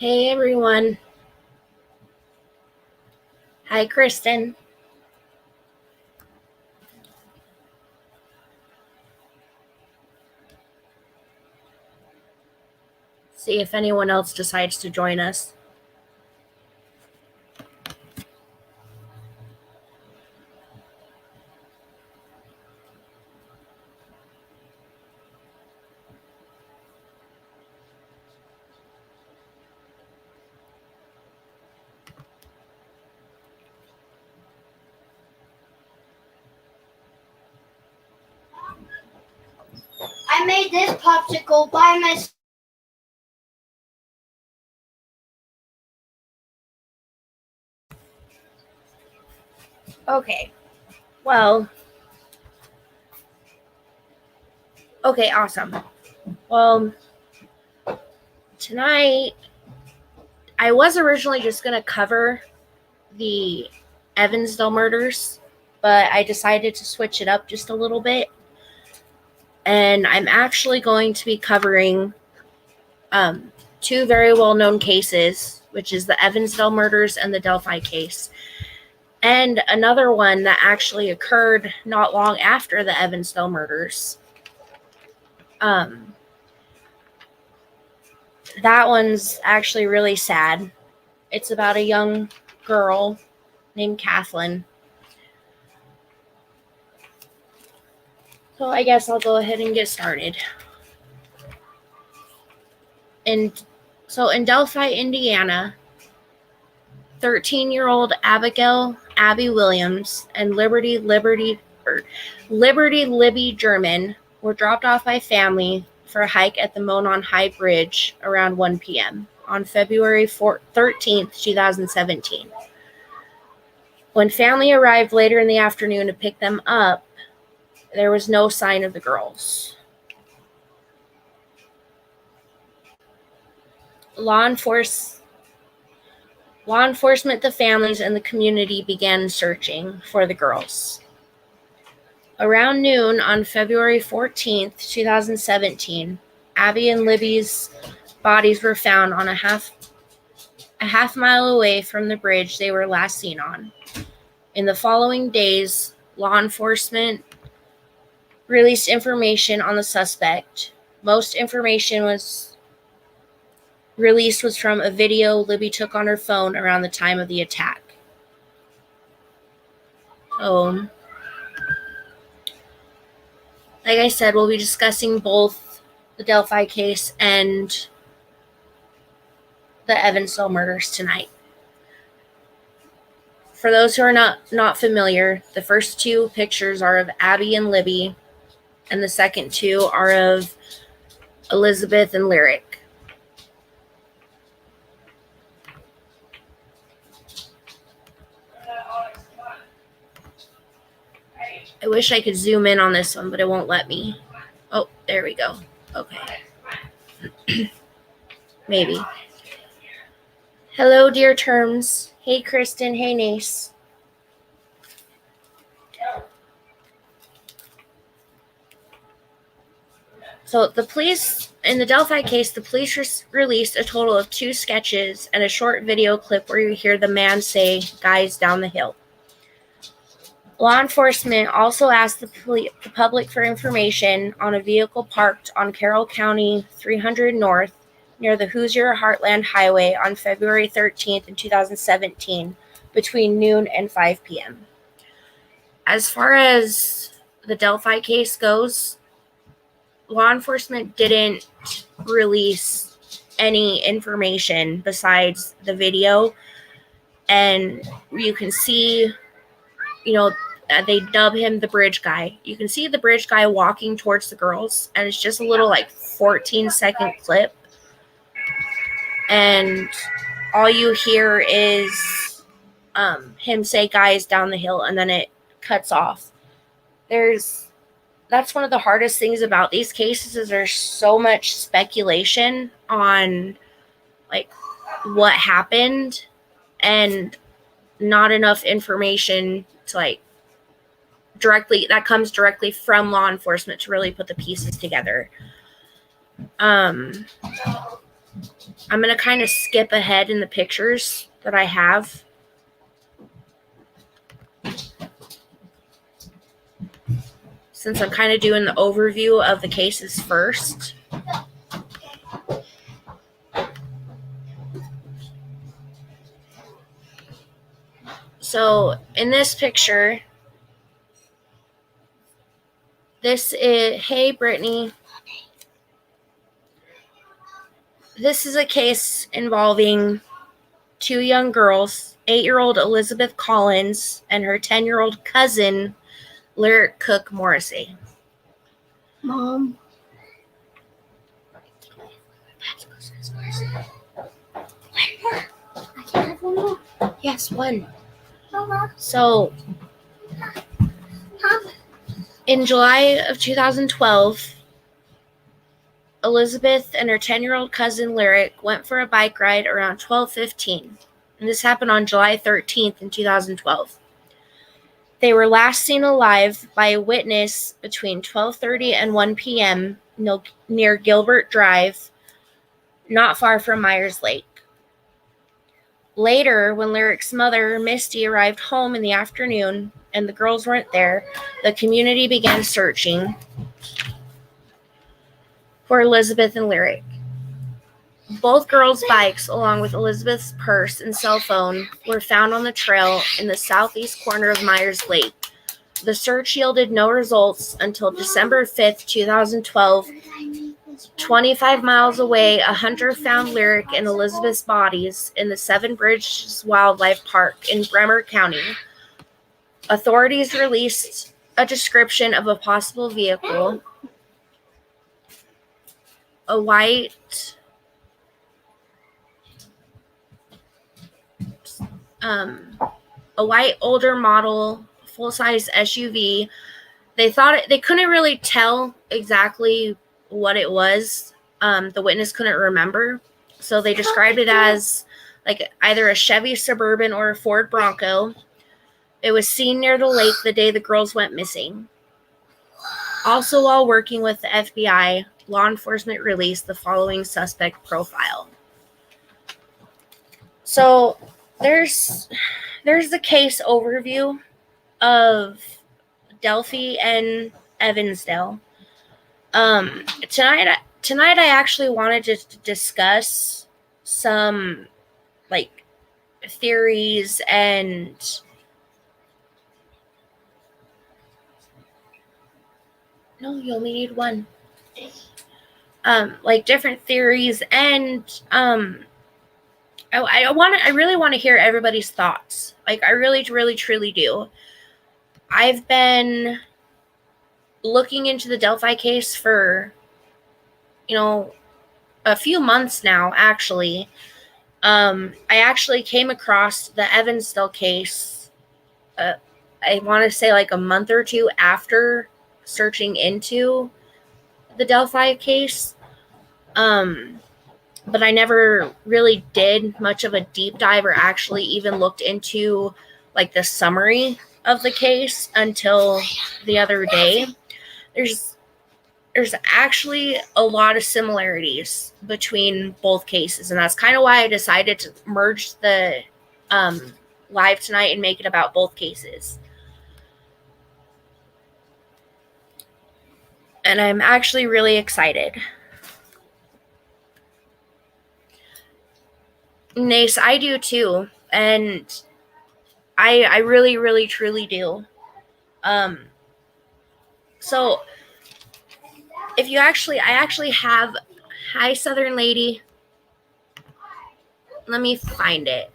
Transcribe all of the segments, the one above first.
Hey everyone. Hi Kristen. See if anyone else decides to join us. I made this popsicle by myself. Okay. Well, okay, awesome. Well, tonight I was originally just going to cover the Evansdale murders, but I decided to switch it up just a little bit. And I'm actually going to be covering two very well-known cases, which is the Evansdale murders and the Delphi case. And another one that actually occurred not long after the Evansdale murders. That one's actually really sad. It's about a young girl named Kathleen. So I guess I'll go ahead and get started. In Delphi, Indiana, 13-year-old Abigail Abby Williams and Liberty Libby German were dropped off by family for a hike at the Monon High Bridge around 1 p.m. on February 13th, 2017. When family arrived later in the afternoon to pick them up, there was no sign of the girls. Law enforcement, the families, and the community began searching for the girls. Around noon on February 14th, 2017, Abby and Libby's bodies were found on a half mile away from the bridge they were last seen on. In the following days, law enforcement released information on the suspect. Most information was from a video Libby took on her phone around the time of the attack. Like I said, we'll be discussing both the Delphi case and the Evansdale murders tonight. For those who are not familiar, the first two pictures are of Abby and Libby, and the second two are of Elizabeth and Lyric. I wish I could zoom in on this one, but it won't let me. Oh, there we go. Okay. Maybe. Hello, dear terms. Hey, Kristen. Hey, Nace. So the police, in the Delphi case, the police released a total of 2 sketches and a short video clip where you hear the man say, "Guys down the hill." Law enforcement also asked the public for information on a vehicle parked on Carroll County 300 North near the Hoosier Heartland Highway on February 13th in 2017 between noon and 5 p.m. As far as the Delphi case goes, law enforcement didn't release any information besides the video, and you can see, they dub him the bridge guy. You can see the bridge guy walking towards the girls, and it's just a little 14-second clip, and all you hear is him say, "Guys down the hill," and then it cuts off. That's one of the hardest things about these cases, is there's so much speculation on what happened and not enough information to that comes directly from law enforcement to really put the pieces together. I'm going to kind of skip ahead in the pictures that I have. Since I'm kind of doing the overview of the cases first. So in this picture, this is, hey Brittany, this is a case involving two young girls, 8-year-old Elizabeth Collins and her 10-year-old cousin, Lyric Cook Morrissey. Mom. I can have one more. Yes, one. Mama. So, in July of 2012, Elizabeth and her 10-year-old cousin Lyric went for a bike ride around 12:15, and this happened on July 13th in 2012. They were last seen alive by a witness between 12:30 and 1 p.m. near Gilbert Drive, not far from Myers Lake. Later, when Lyric's mother, Misty, arrived home in the afternoon and the girls weren't there, the community began searching for Elizabeth and Lyric. Both girls' bikes, along with Elizabeth's purse and cell phone, were found on the trail in the southeast corner of Myers Lake. The search yielded no results until December 5th, 2012. 25 miles away, a hunter found Lyric and Elizabeth's bodies in the Seven Bridges Wildlife Park in Bremer County. Authorities released a description of a possible vehicle, a white older model full-size SUV. They couldn't really tell exactly what it was. The witness couldn't remember, so they described it as like either a Chevy Suburban or a Ford Bronco. It was seen near the lake the day the girls went missing. Also, while working with the FBI, law enforcement released the following suspect profile. So there's the case overview of Delphi and Evansdale. Tonight I actually wanted to discuss some like theories and no, you only need one. Like different theories, and I really want to hear everybody's thoughts. Like I really truly do. I've been looking into the Delphi case for a few months now, actually. I actually came across the Evansdale case, I want to say like a month or two after searching into the Delphi case. But I never really did much of a deep dive or actually even looked into like the summary of the case until the other day. There's actually a lot of similarities between both cases, and that's kind of why I decided to merge the live tonight and make it about both cases. And I'm actually really excited. Nace, I do too, and I really truly do. So if you I actually have, hi Southern Lady, let me find it.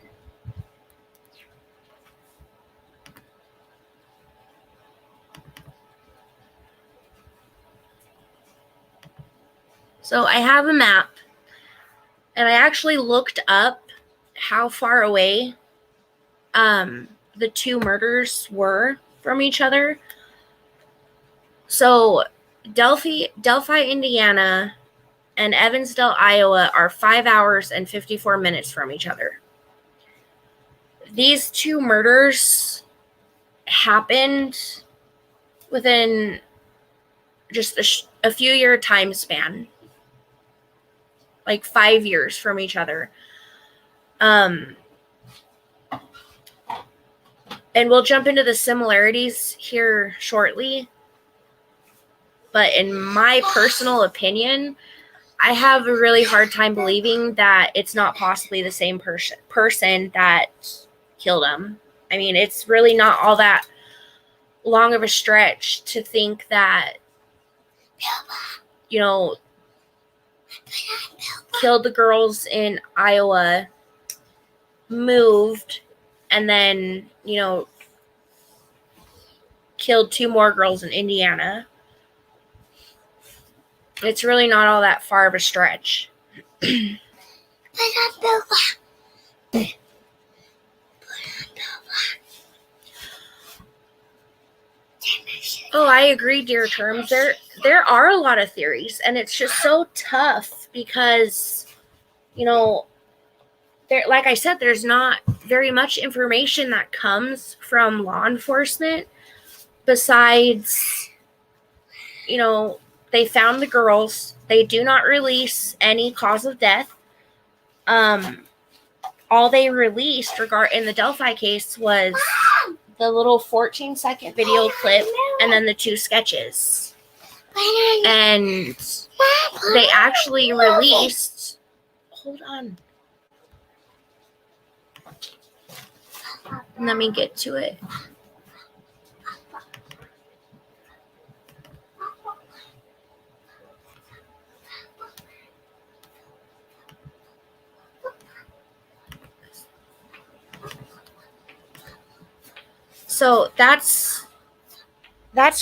So I have a map, and I actually looked up how far away the two murders were from each other. So Delphi, Indiana and Evansdale, Iowa are 5 hours and 54 minutes from each other. These two murders happened within just a few year time span. like 5 years from each other. And we'll jump into the similarities here shortly. But in my personal opinion, I have a really hard time believing that it's not possibly the same person that killed him. I mean, it's really not all that long of a stretch to think that, you know, killed the girls in Iowa, moved, and then, you know, killed 2 more girls in Indiana. It's really not all that far of a stretch. Oh, I agree, dear terms. There are a lot of theories, and it's just so tough because, you know, there, like I said, there's not very much information that comes from law enforcement besides, you know, they found the girls. They do not release any cause of death. All they released in the Delphi case was the little 14-second video clip and then the 2 sketches. And they actually released... Hold on. Let me get to it. So that's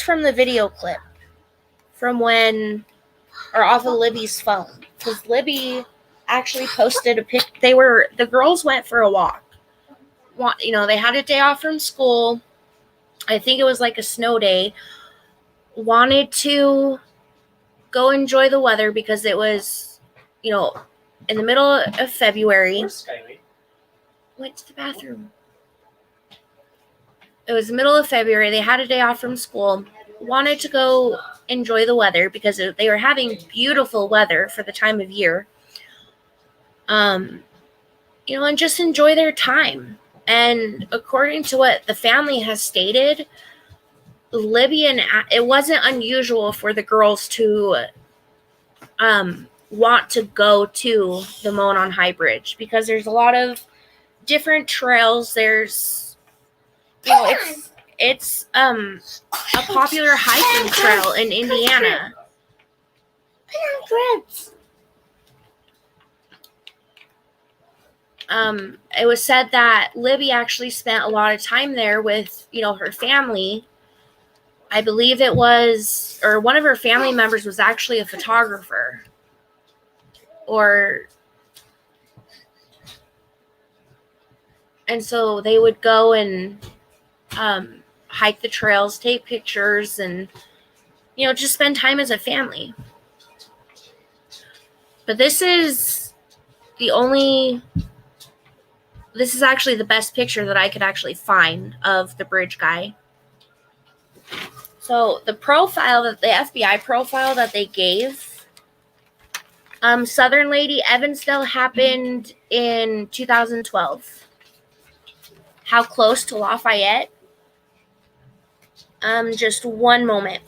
from the video clip from when, or off of Libby's phone, because Libby actually posted a pic. The girls went for a walk. You know, they had a day off from school. I think it was like a snow day. Wanted to go enjoy the weather because it was, you know, in the middle of February. Went to the bathroom. It was the middle of February. They had a day off from school. Wanted to go enjoy the weather because they were having beautiful weather for the time of year. You know, and just enjoy their time. And according to what the family has stated, it wasn't unusual for the girls to want to go to the Monon High Bridge because there's a lot of different trails. There's, you know, it's a popular hiking trail in Indiana. It was said that Libby actually spent a lot of time there with, you know, her family. I believe it was, or one of her family members was actually a photographer. And so they would go and hike the trails, take pictures, and, you know, just spend time as a family. But this is actually the best picture that I could actually find of the bridge guy. So the FBI profile that they gave, Southern Lady, Evansdale happened in 2012. How close to Lafayette? Just one moment.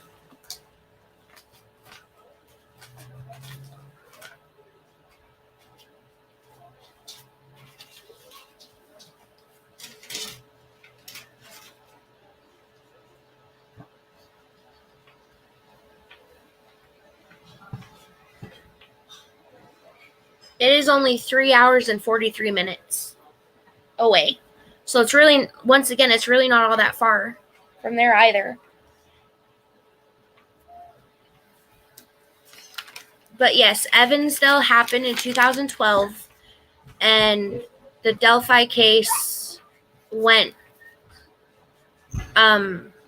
It is only 3 hours and 43 minutes away. So it's really, once again, it's really not all that far from there either. But yes, Evansdale happened in 2012, and the Delphi case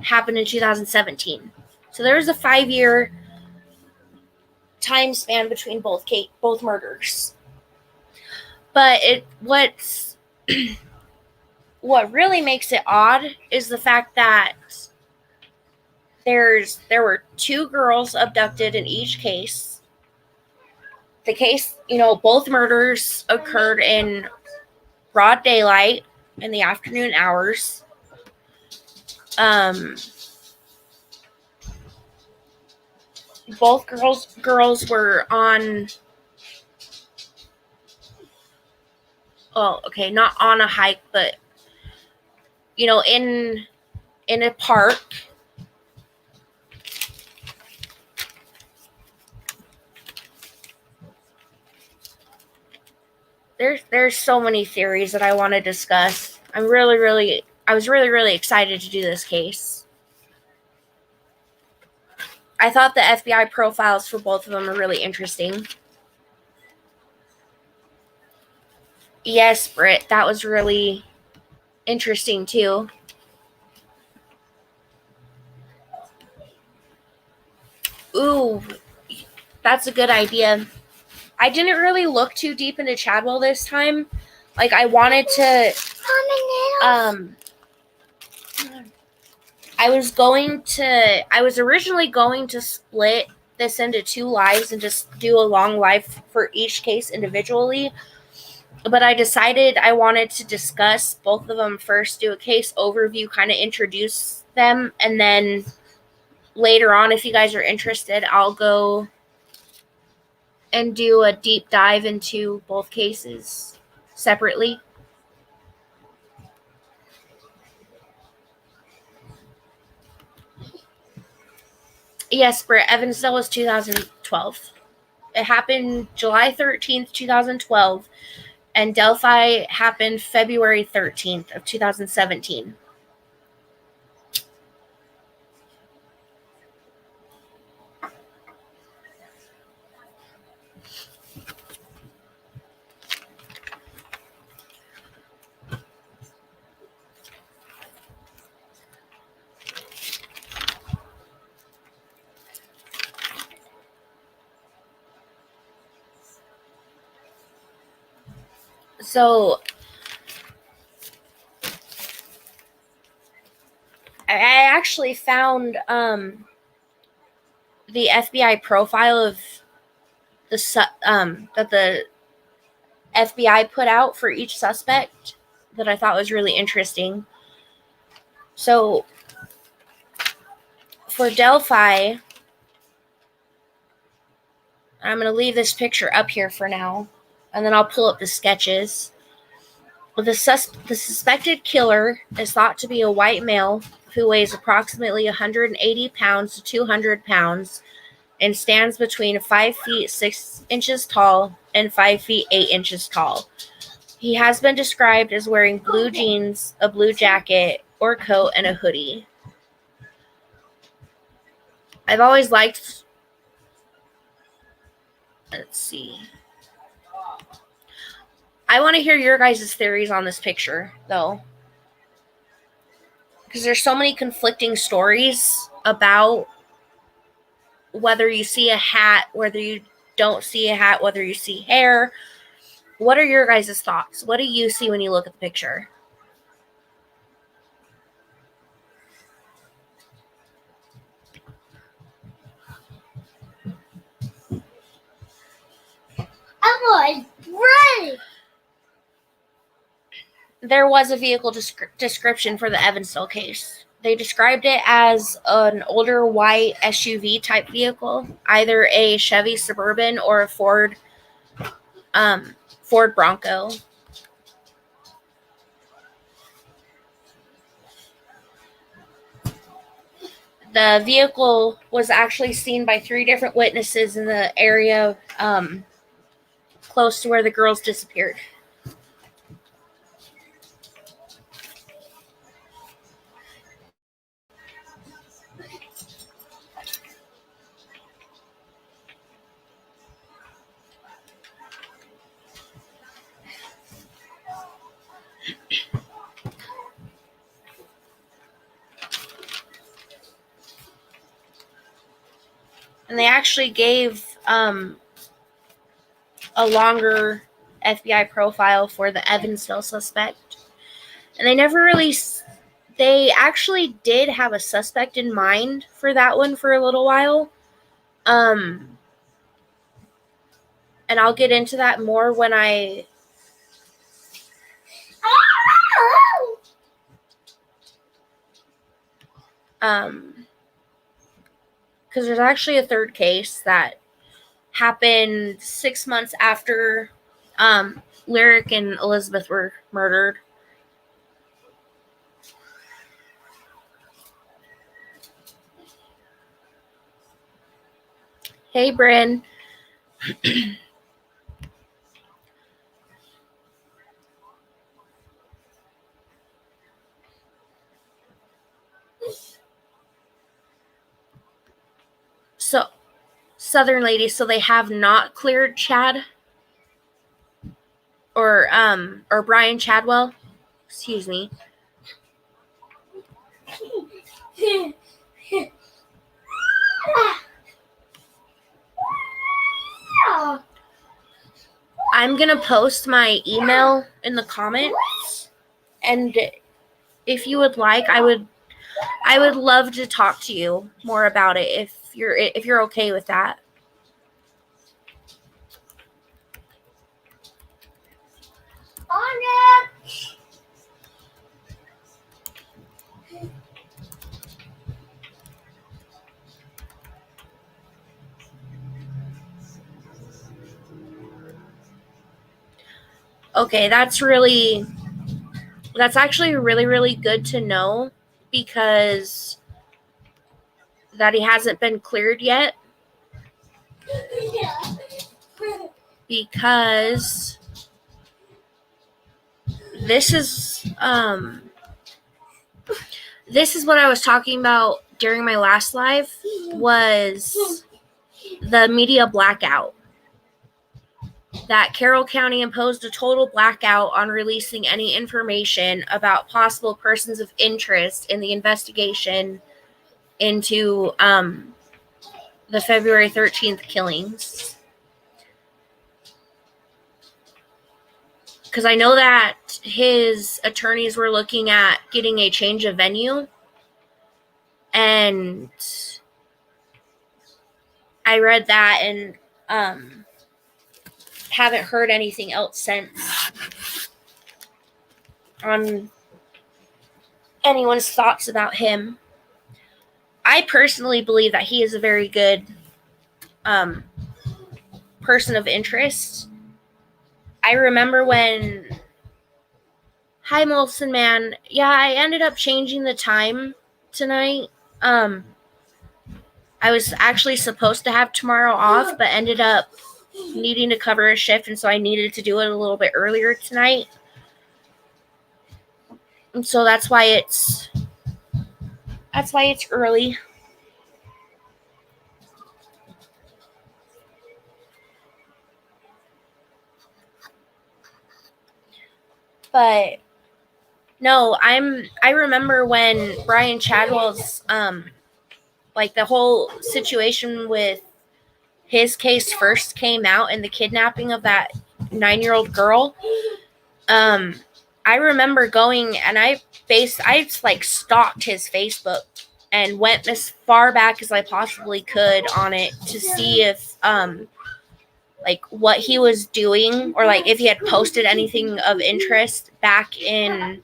happened in 2017. So there was a 5-year time span between both murders. But what really makes it odd is the fact that there were 2 girls abducted in each case. the case, both murders occurred in broad daylight in the afternoon hours. Both girls were on, not on a hike, but in a park. There's so many theories that I want to discuss. I was really excited to do this case. I thought the FBI profiles for both of them are really interesting. Yes, Britt, that was really interesting too. Ooh, that's a good idea. I didn't really look too deep into Chadwell this time. Like, I wanted to, I was originally going to split this into 2 lives and just do a long live for each case individually. But I decided I wanted to discuss both of them first, do a case overview, kind of introduce them, and then later on, if you guys are interested, I'll go and do a deep dive into both cases separately. Yes, Britt, Evansdale was 2012. It happened July 13th, 2012, and Delphi happened February 13th of 2017. So I actually found the FBI profile of that the FBI put out for each suspect that I thought was really interesting. So for Delphi, I'm going to leave this picture up here for now, and then I'll pull up the sketches. The suspected killer is thought to be a white male who weighs approximately 180 pounds to 200 pounds and stands between 5 feet 6 inches tall and 5 feet 8 inches tall. He has been described as wearing blue jeans, a blue jacket or coat, and a hoodie. I've always liked... Let's see. I want to hear your guys' theories on this picture, though. Because there's so many conflicting stories about whether you see a hat, whether you don't see a hat, whether you see hair. What are your guys' thoughts? What do you see when you look at the picture? I was ready. There was a vehicle description for the Evansdale case. They described it as an older white SUV type vehicle, either a Chevy Suburban or a Ford Bronco. The vehicle was actually seen by 3 different witnesses in the area close to where the girls disappeared. And they actually gave a longer FBI profile for the Evansdale suspect. And they actually did have a suspect in mind for that one for a little while. And I'll get into that more when because there's actually a third case that happened 6 months after Lyric and Elizabeth were murdered. Hey, Bryn. So, Southern lady, so they have not cleared Chad or Brian Chadwell. Excuse me. I'm going to post my email in the comments, and if you would like, I would love to talk to you more about it if you're okay with that. Okay, that's actually really, really good to know, because that he hasn't been cleared yet. Because this is what I was talking about during my last live, was the media blackout. That Carroll County imposed a total blackout on releasing any information about possible persons of interest in the investigation into the February 13th killings. Because I know that his attorneys were looking at getting a change of venue, and I read that and haven't heard anything else since on anyone's thoughts about him. I personally believe that he is a very good person of interest. I remember when... Hi, Molson Man. Yeah, I ended up changing the time tonight. I was actually supposed to have tomorrow off, but ended up needing to cover a shift, and so I needed to do it a little bit earlier tonight. And so that's why it's early. But no, I remember when Brian Chadwell's like the whole situation with his case first came out, and the kidnapping of that 9-year-old girl. I remember going and I like stalked his Facebook and went as far back as I possibly could on it to see if like what he was doing, or like if he had posted anything of interest back in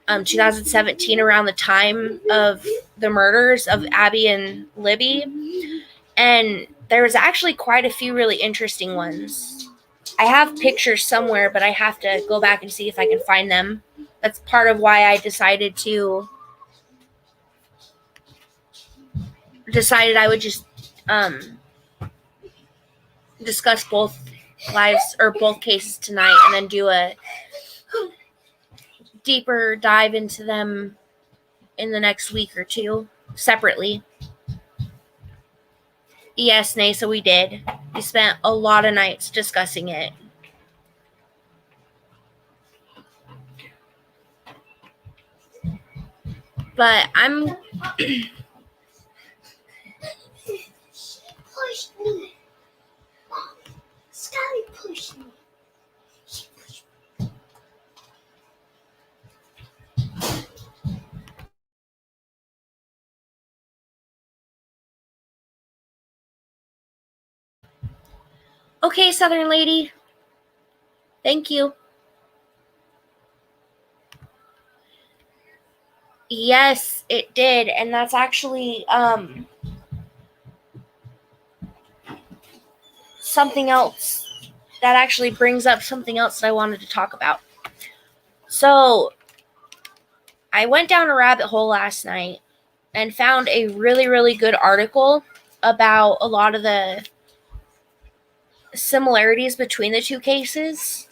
2017 around the time of the murders of Abby and Libby. And there was actually quite a few really interesting ones. I have pictures somewhere, but I have to go back and see if I can find them. That's part of why I decided I would just discuss both lives or both cases tonight, and then do a deeper dive into them in the next week or two separately. Yes, Nasa, we did. We spent a lot of nights discussing it. But I'm... Push me. Scotty pushed me. She pushed me. Okay, Southern lady. Thank you. Yes, it did. And that's actually something else that actually brings up something else that I wanted to talk about. So I went down a rabbit hole last night and found a really, really good article about a lot of the similarities between the two cases.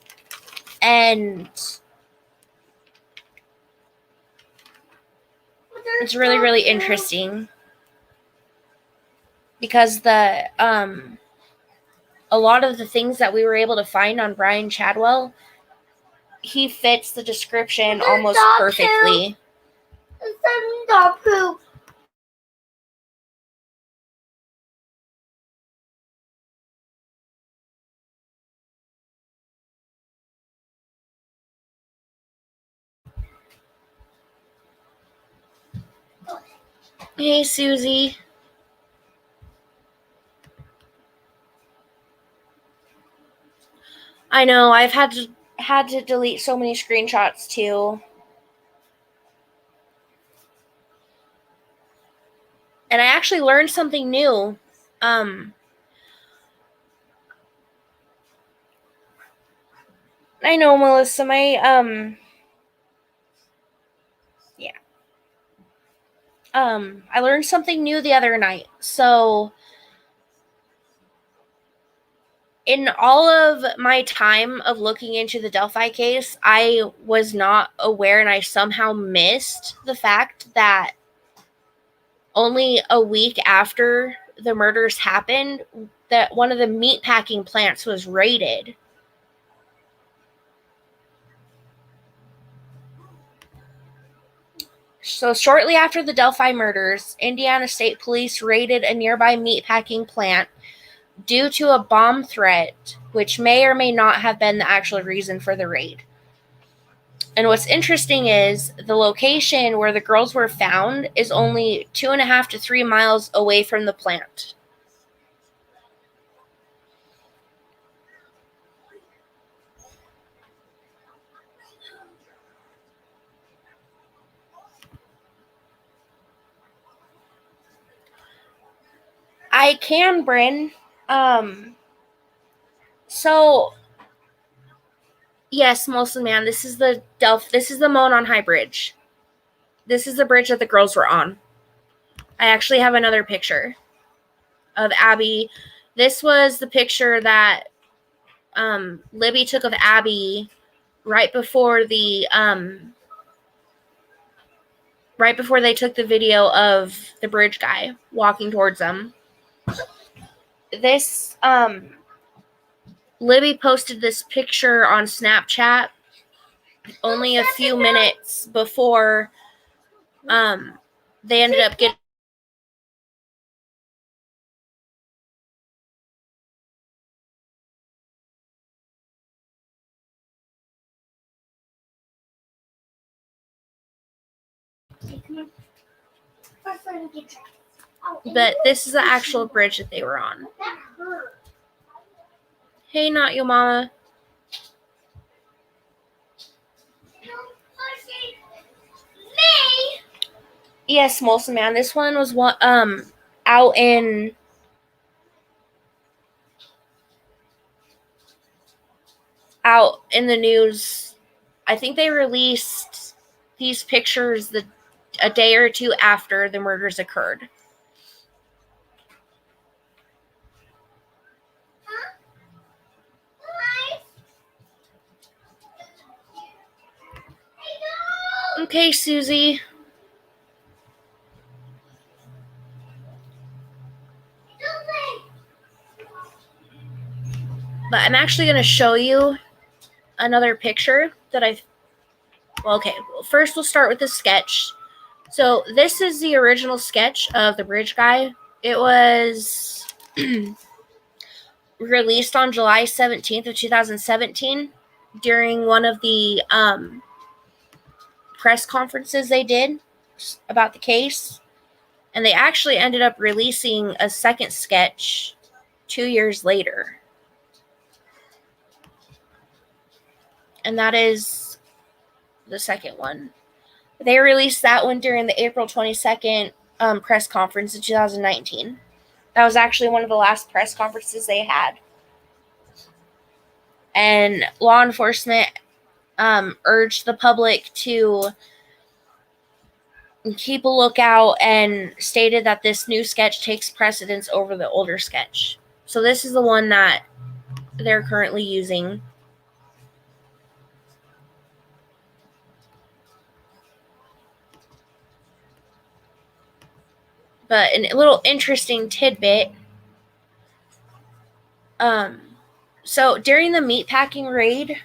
And it's really, really interesting because a lot of the things that we were able to find on Brian Chadwell, he fits the description almost perfectly. Dog poop. Hey, Susie. I know, I've had to delete so many screenshots too. And I actually learned something new. I know, Melissa, I learned something new the other night. So in all of my time of looking into the Delphi case, I was not aware, and I somehow missed the fact that only a week after the murders happened, that one of the meatpacking plants was raided. So shortly after the Delphi murders, Indiana State Police raided a nearby meatpacking plant due to a bomb threat, which may or may not have been the actual reason for the raid. And what's interesting is the location where the girls were found is only 2.5 to 3 miles away from the plant. I can, Bryn. So yes, Molson Man, this is the Monon High Bridge. This is the bridge that the girls were on. I actually have another picture of Abby. This was the picture that Libby took of Abby right before they took the video of the bridge guy walking towards them. This Libby posted this picture on Snapchat only a few minutes before they ended up getting but this is the actual bridge that they were on. Hey, not your mama. Yes, Molson Man. This one was out in the news. I think they released these pictures a day or two after the murders occurred. Okay, Susie. But I'm actually going to show you another picture that first we'll start with the sketch. So this is the original sketch of the bridge guy. It was released on July 17th of 2017 during one of the press conferences they did about the case. And they actually ended up releasing a second sketch 2 years later. and that is the second one. They released that one during the April 22nd press conference in 2019. That was actually one of the last press conferences they had. And law enforcement urged the public to keep a lookout and stated that this new sketch takes precedence over the older sketch. So this is the one that they're currently using. But a little interesting tidbit. So during the meatpacking raid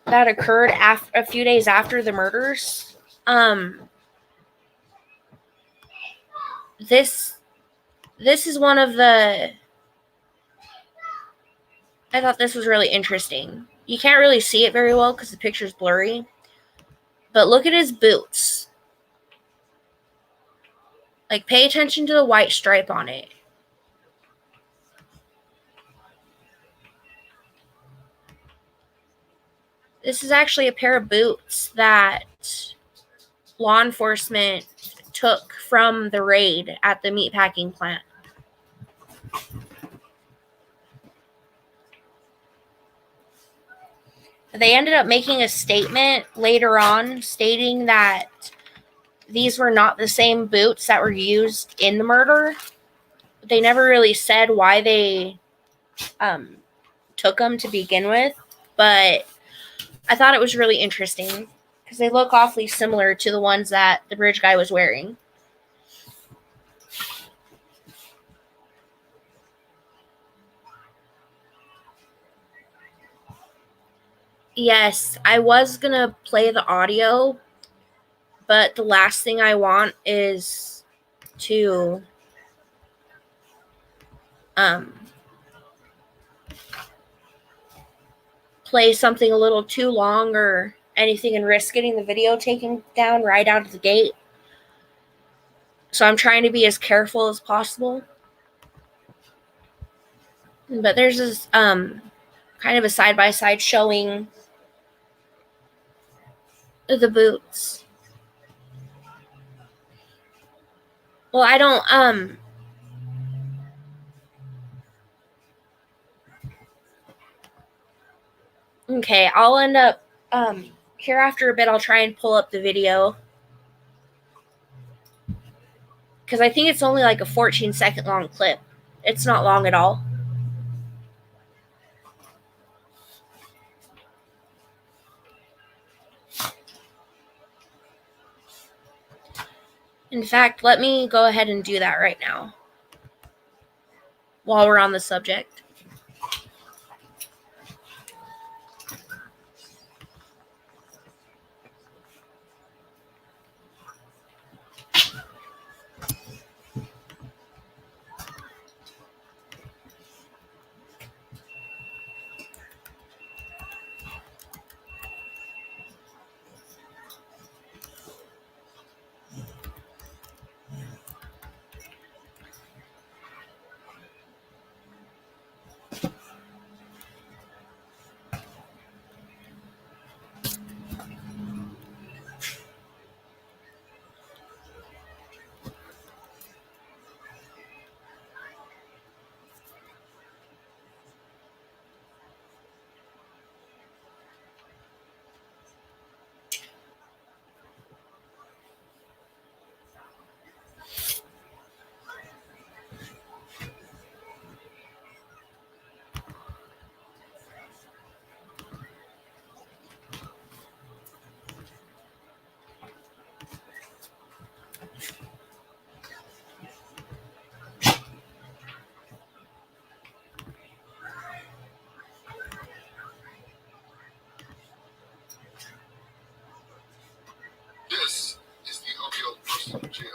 that occurred a few days after the murders, this is one of the. I thought this was really interesting. You can't really see it very well because the picture's blurry. But look at his boots. Like, pay attention to the white stripe on it. This is actually a pair of boots that law enforcement took from the raid at the meatpacking plant. They ended up making a statement later on stating that these were not the same boots that were used in the murder. They never really said why they took them to begin with, but I thought it was really interesting because they look awfully similar to the ones that the bridge guy was wearing. Yes, I was going to play the audio, but the last thing I want is to play something a little too long or anything and risk getting the video taken down right out of the gate. So I'm trying to be as careful as possible. But there's this kind of a side-by-side showing the boots. Well, I don't okay, I'll end up here after a bit. I'll try and pull up the video because I think it's only like a 14-second long clip. It's not long at all. In fact, let me go ahead and do that right now while we're on the subject. This is the Oakdale Personal Gym.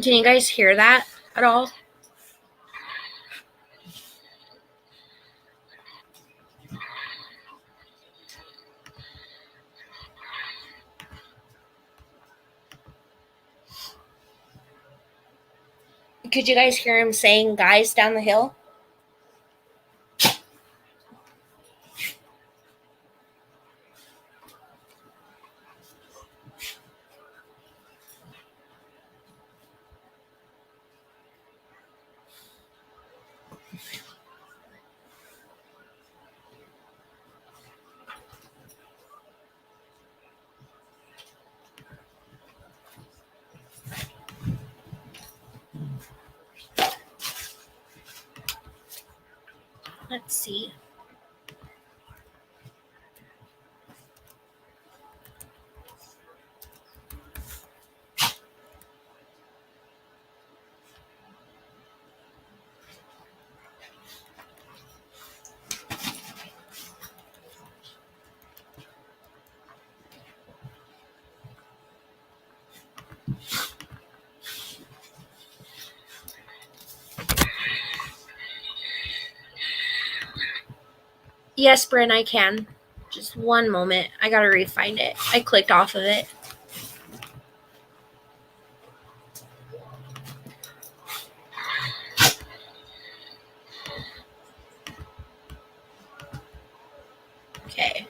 Can you guys hear that at all? Could you guys hear him saying guys down the hill? Let's see. Yes, Bryn, I can. Just one moment. I gotta re-find it. I clicked off of it. Okay.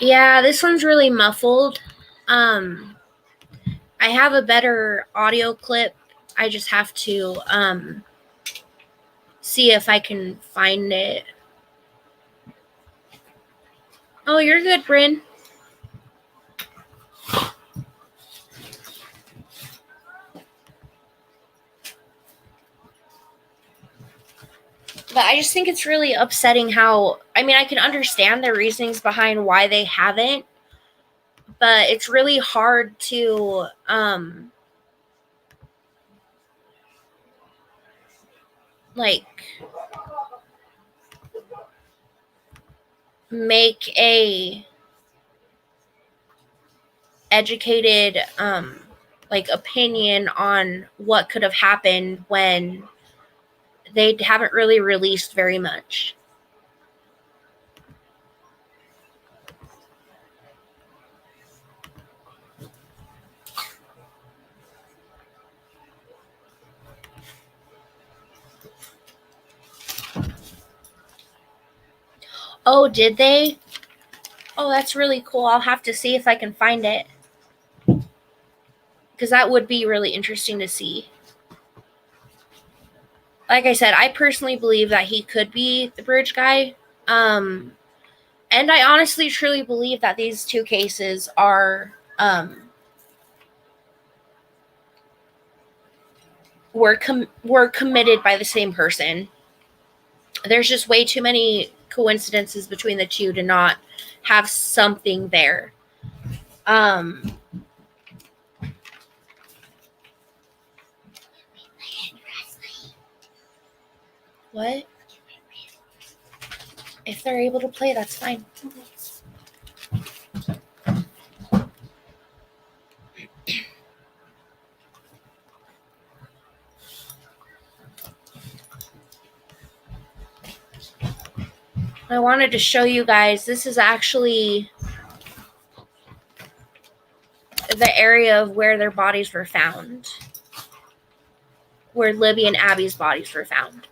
Yeah, this one's really muffled. I have a better audio clip. I just have to see if I can find it. Oh, you're good, Bryn. But I just think it's really upsetting how, I mean, I can understand the reasonings behind why they haven't, but it's really hard to like make a educated like opinion on what could have happened when they haven't really released very much. Oh, did they? Oh, that's really cool. I'll have to see if I can find it, because that would be really interesting to see. Like I said, I personally believe that he could be the bridge guy. And I honestly, truly believe that these two cases are were committed by the same person. There's just way too many coincidences between the two to not have something there. What? If they're able to play, that's fine. I wanted to show you guys, this is actually the area of where their bodies were found. Where Libby and Abby's bodies were found.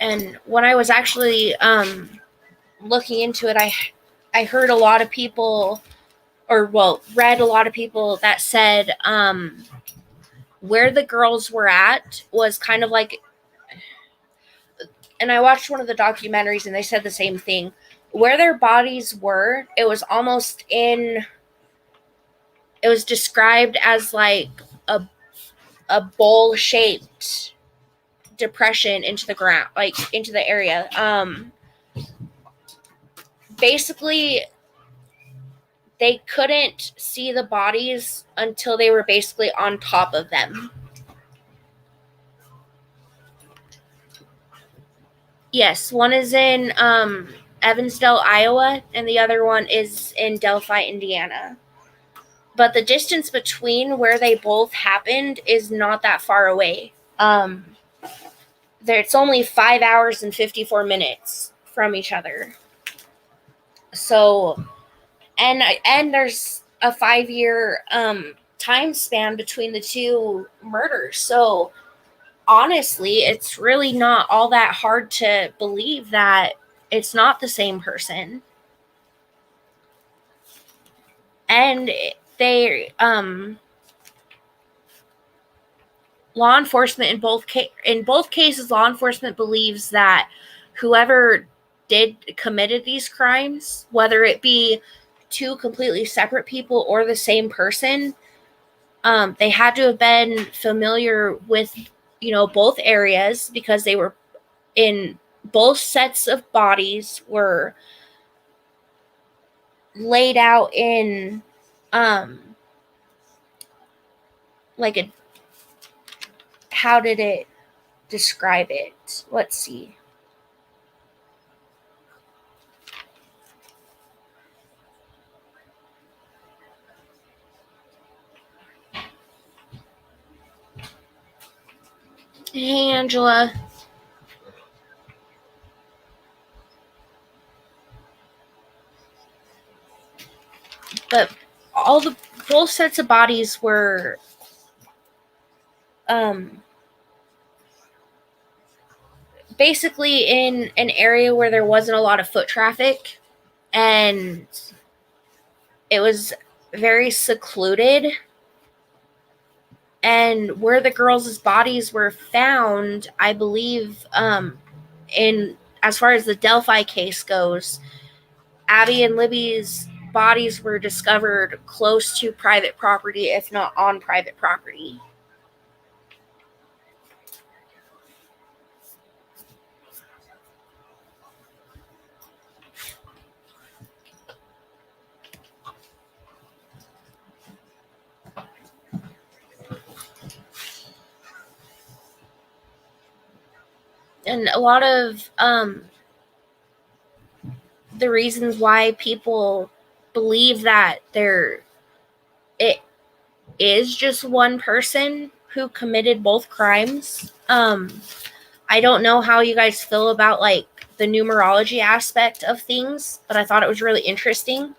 And when I was actually looking into it, I heard a lot of people, read a lot of people that said where the girls were at was kind of like, and I watched one of the documentaries and they said the same thing. Where their bodies were, it was described as like a bowl-shaped depression into the ground, like into the area. Basically, they couldn't see the bodies until they were basically on top of them. Yes, one is in Evansdale, Iowa, and the other one is in Delphi, Indiana. But the distance between where they both happened is not that far away. It's only 5 hours and 54 minutes from each other. So, and there's a 5-year time span between the two murders. So, honestly, it's really not all that hard to believe that it's not the same person. And they law enforcement in both cases, law enforcement believes that whoever committed these crimes, whether it be two completely separate people or the same person, they had to have been familiar with, both areas, because they were in both sets of bodies were laid out in like a, how did it describe it? Let's see. Hey, Angela. But both sets of bodies were basically in an area where there wasn't a lot of foot traffic, and it was very secluded. And where the girls' bodies were found, I believe, in as far as the Delphi case goes, Abby and Libby's bodies were discovered close to private property, if not on private property. And a lot of the reasons why people believe that it is just one person who committed both crimes. I don't know how you guys feel about like the numerology aspect of things, but I thought it was really interesting.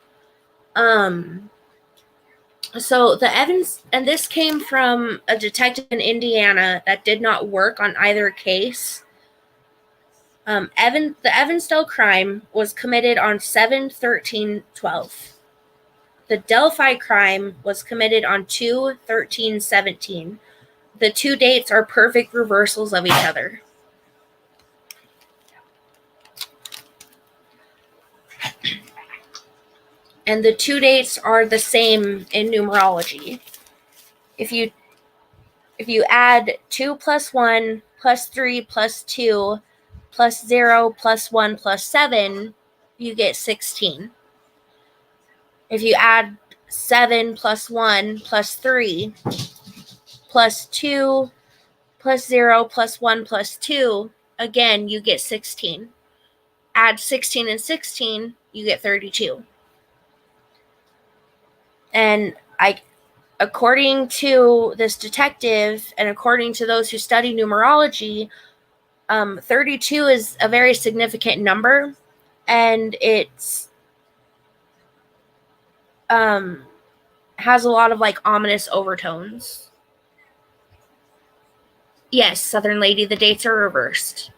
So the Evans, and this came from a detective in Indiana that did not work on either case. The Evansdale crime was committed on 7/13/12. The Delphi crime was committed on 2/13/17. The two dates are perfect reversals of each other. And the two dates are the same in numerology. If you add 2 plus 1 plus 3 plus 2 plus 0 plus 1 plus 7, you get 16. If you add 7 plus 1 plus 3 plus 2 plus 0 plus 1 plus 2, again, you get 16. Add 16 and 16, you get 32. And according to this detective and according to those who study numerology, 32 is a very significant number, and it's has a lot of like ominous overtones. Yes, Southern Lady, the dates are reversed.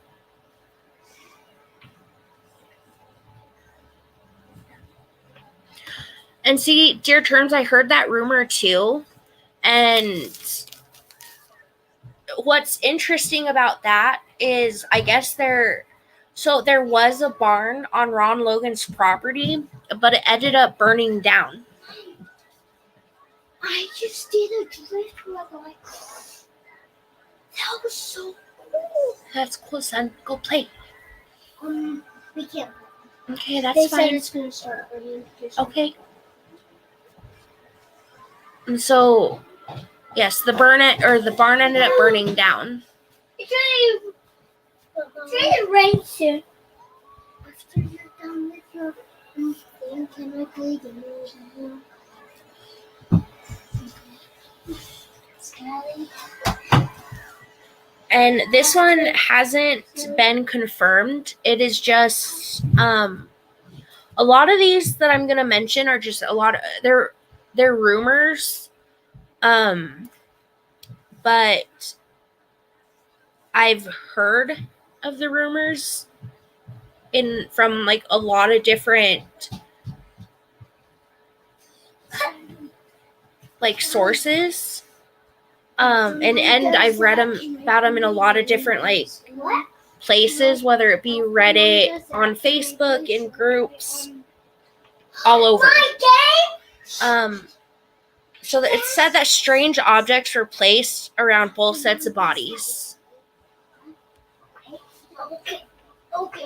And see, dear terms, I heard that rumor too. And what's interesting about that is, I guess there was a barn on Ron Logan's property, but it ended up burning down. I just did a drift rubber. That was so cool. That's cool, son. Go play. We can't. Okay, that's They fine. said it's gonna start burning. Okay. And so, yes, the barn ended up burning down. It's trying to rain soon. After you're done Can I play games now? Scally? And this one hasn't been confirmed. It is just a lot of these that I'm gonna mention are just a lot of they're rumors. But I've heard of the rumors from like a lot of different like sources. And I've read about them in a lot of different like places, whether it be Reddit, on Facebook, in groups, all over. So that it's said that strange objects were placed around both sets of bodies.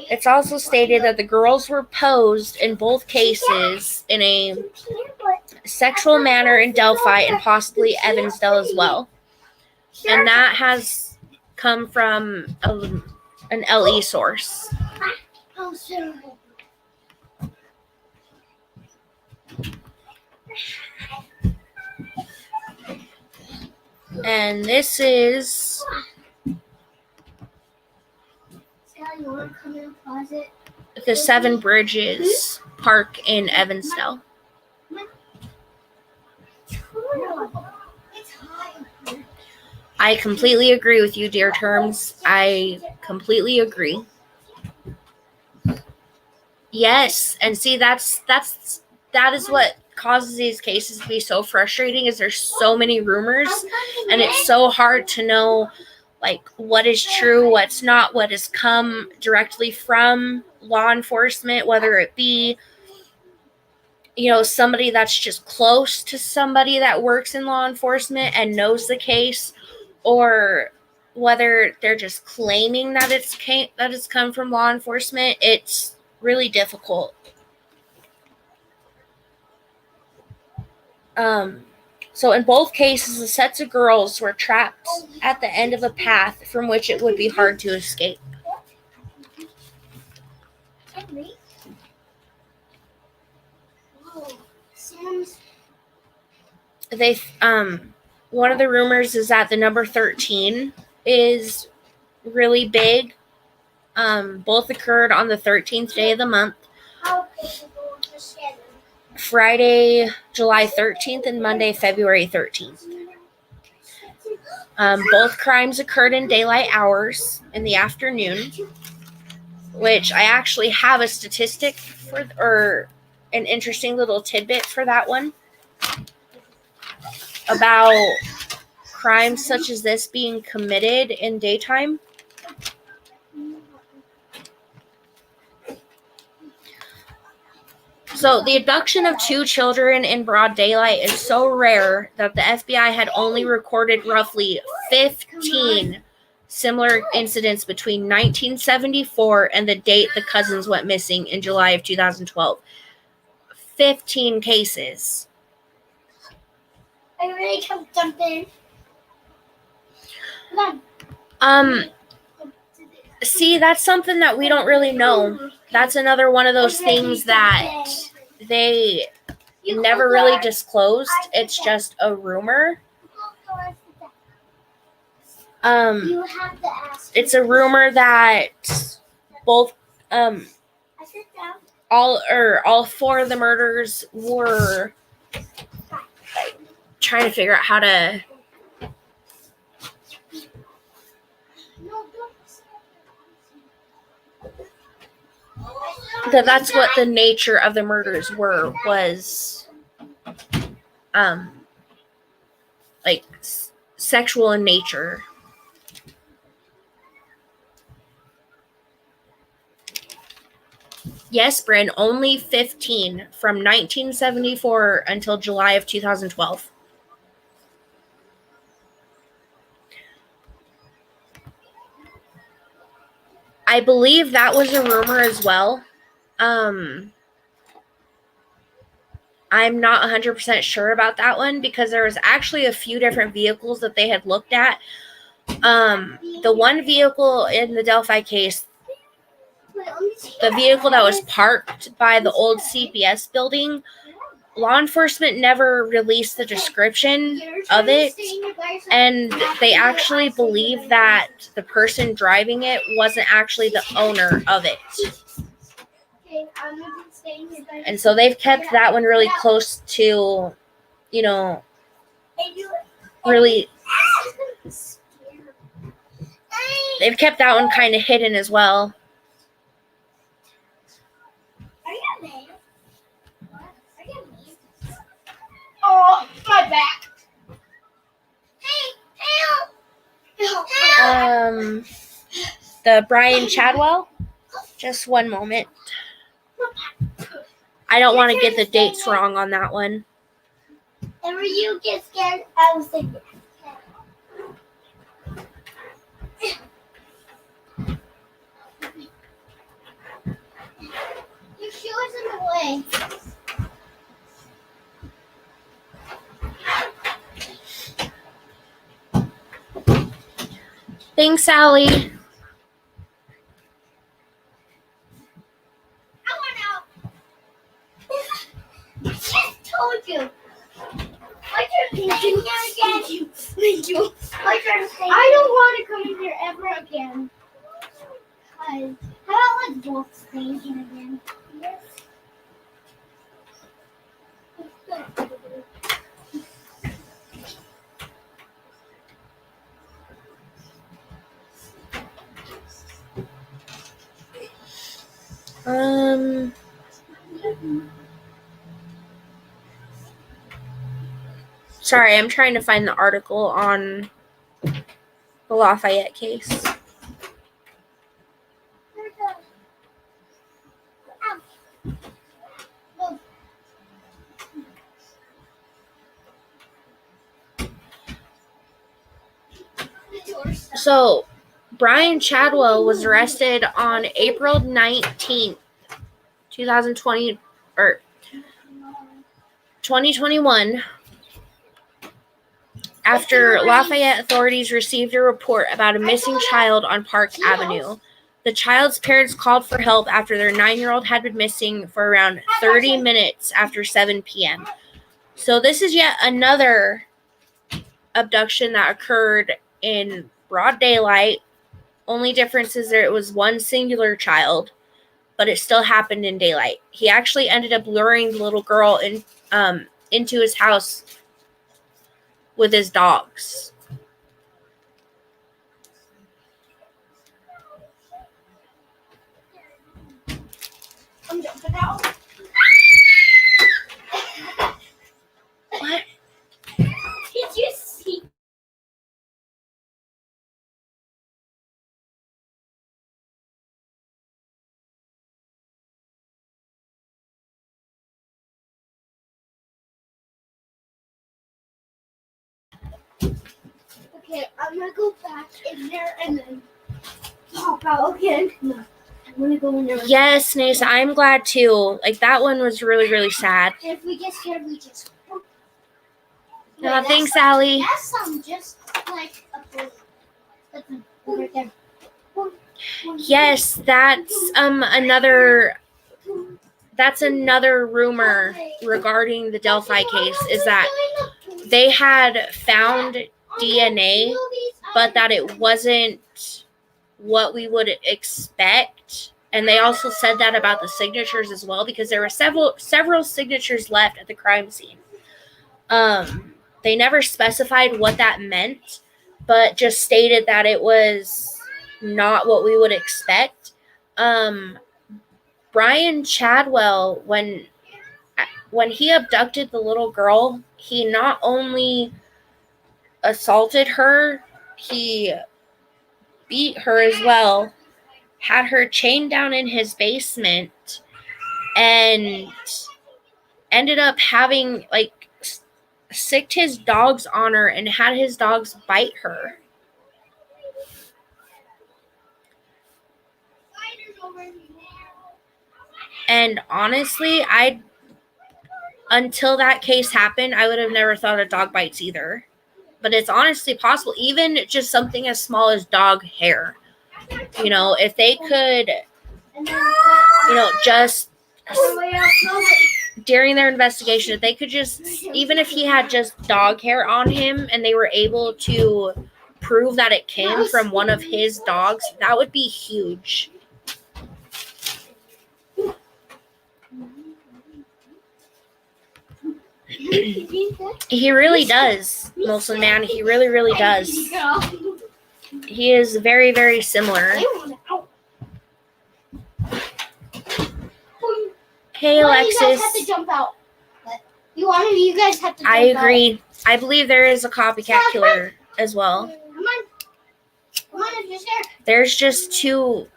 It's also stated that the girls were posed in both cases in a sexual manner in Delphi and possibly Evansdale as well. And that has come from an LE source. And this is the Seven Bridges Park in Evansdale. I completely agree with you, dear Terms. I completely agree. Yes, and see that is what causes these cases to be so frustrating, is there's so many rumors and it's so hard to know like what is true, what's not, what has come directly from law enforcement, whether it be somebody that's just close to somebody that works in law enforcement and knows the case, or whether they're just claiming that it's come from law enforcement. It's really difficult. So in both cases, the sets of girls were trapped at the end of a path from which it would be hard to escape. One of the rumors is that the number 13 is really big. Both occurred on the 13th day of the month. Friday, July 13th and Monday, February 13th. Both crimes occurred in daylight hours in the afternoon, which I actually have a statistic or an interesting little tidbit for that one about crimes such as this being committed in daytime. So the abduction of 2 children in broad daylight is so rare that the FBI had only recorded roughly 15 similar incidents between 1974 and the date the cousins went missing in July of 2012. 15 cases. I really can't jump in. See, that's something that we don't really know. That's another one of those things that they never really disclosed. It's just a rumor. It's a rumor that both all 4 of the murders were trying to figure out how to that's what the nature of the murders was like sexual in nature. Yes, Bryn, only 15 from 1974 until July of 2012. I believe that was a rumor as well. I'm not 100% sure about that one because there was actually a few different vehicles that they had looked at. The one vehicle in the Delphi case, the vehicle that was parked by the old CPS building. Law enforcement never released the description of it, and they actually believe that the person driving it wasn't actually the owner of it. And so they've kept that one really close to, really, they've kept that one kind of hidden as well. Oh, my back. The Brian Chadwell. Just one moment. I don't want to get the dates wrong on that one. Whenever you get scared, I was thinking. Your shoe is in the way. Thanks, Sally. I want out. I just told you. My turn to stay here again. Thank you. My turn to stay here. I don't want to come in here ever again. How about let's both stay here again? Yes. Sorry, I'm trying to find the article on the Lafayette case. So, Brian Chadwell was arrested on April 19th, 2020 or 2021 after Lafayette authorities received a report about a missing child on Park Avenue. The child's parents called for help after their 9-year-old had been missing for around 30 minutes after 7 p.m. So this is yet another abduction that occurred in broad daylight. Only difference is there it was one singular child, but it still happened in daylight. He actually ended up luring the little girl into his house with his dogs. I'm jumping out. What? Did you see? Okay, I'm gonna go back in there and then pop out again. No, I'm gonna go in there. Yes, Nasa, I'm glad too. Like, that one was really, really sad. If we get scared, we just. No, thanks, Sally. That sounds just like a bullet. That's right there. Yes, that's another rumor regarding the Delphi case is that they had found DNA, but that it wasn't what we would expect. And they also said that about the signatures as well, because there were several signatures left at the crime scene. They never specified what that meant, but just stated that it was not what we would expect. Brian Chadwell, when he abducted the little girl, he not only assaulted her, he beat her as well, had her chained down in his basement, and ended up having, sicked his dogs on her and had his dogs bite her. And honestly, until that case happened, I would have never thought of dog bites either. But it's honestly possible, even just something as small as dog hair. If they could And then just somebody else knows it. during their investigation, if they could just, even if he had just dog hair on him and they were able to prove that it came from one of his dogs, that would be huge. He really does, Molson Man. He really, really does. He is very, very similar. Hey, You guys have to Alexis. jump out. You guys have to jump out. I agree. I believe there is a copycat killer as well. Come on, it's just here. There's just two.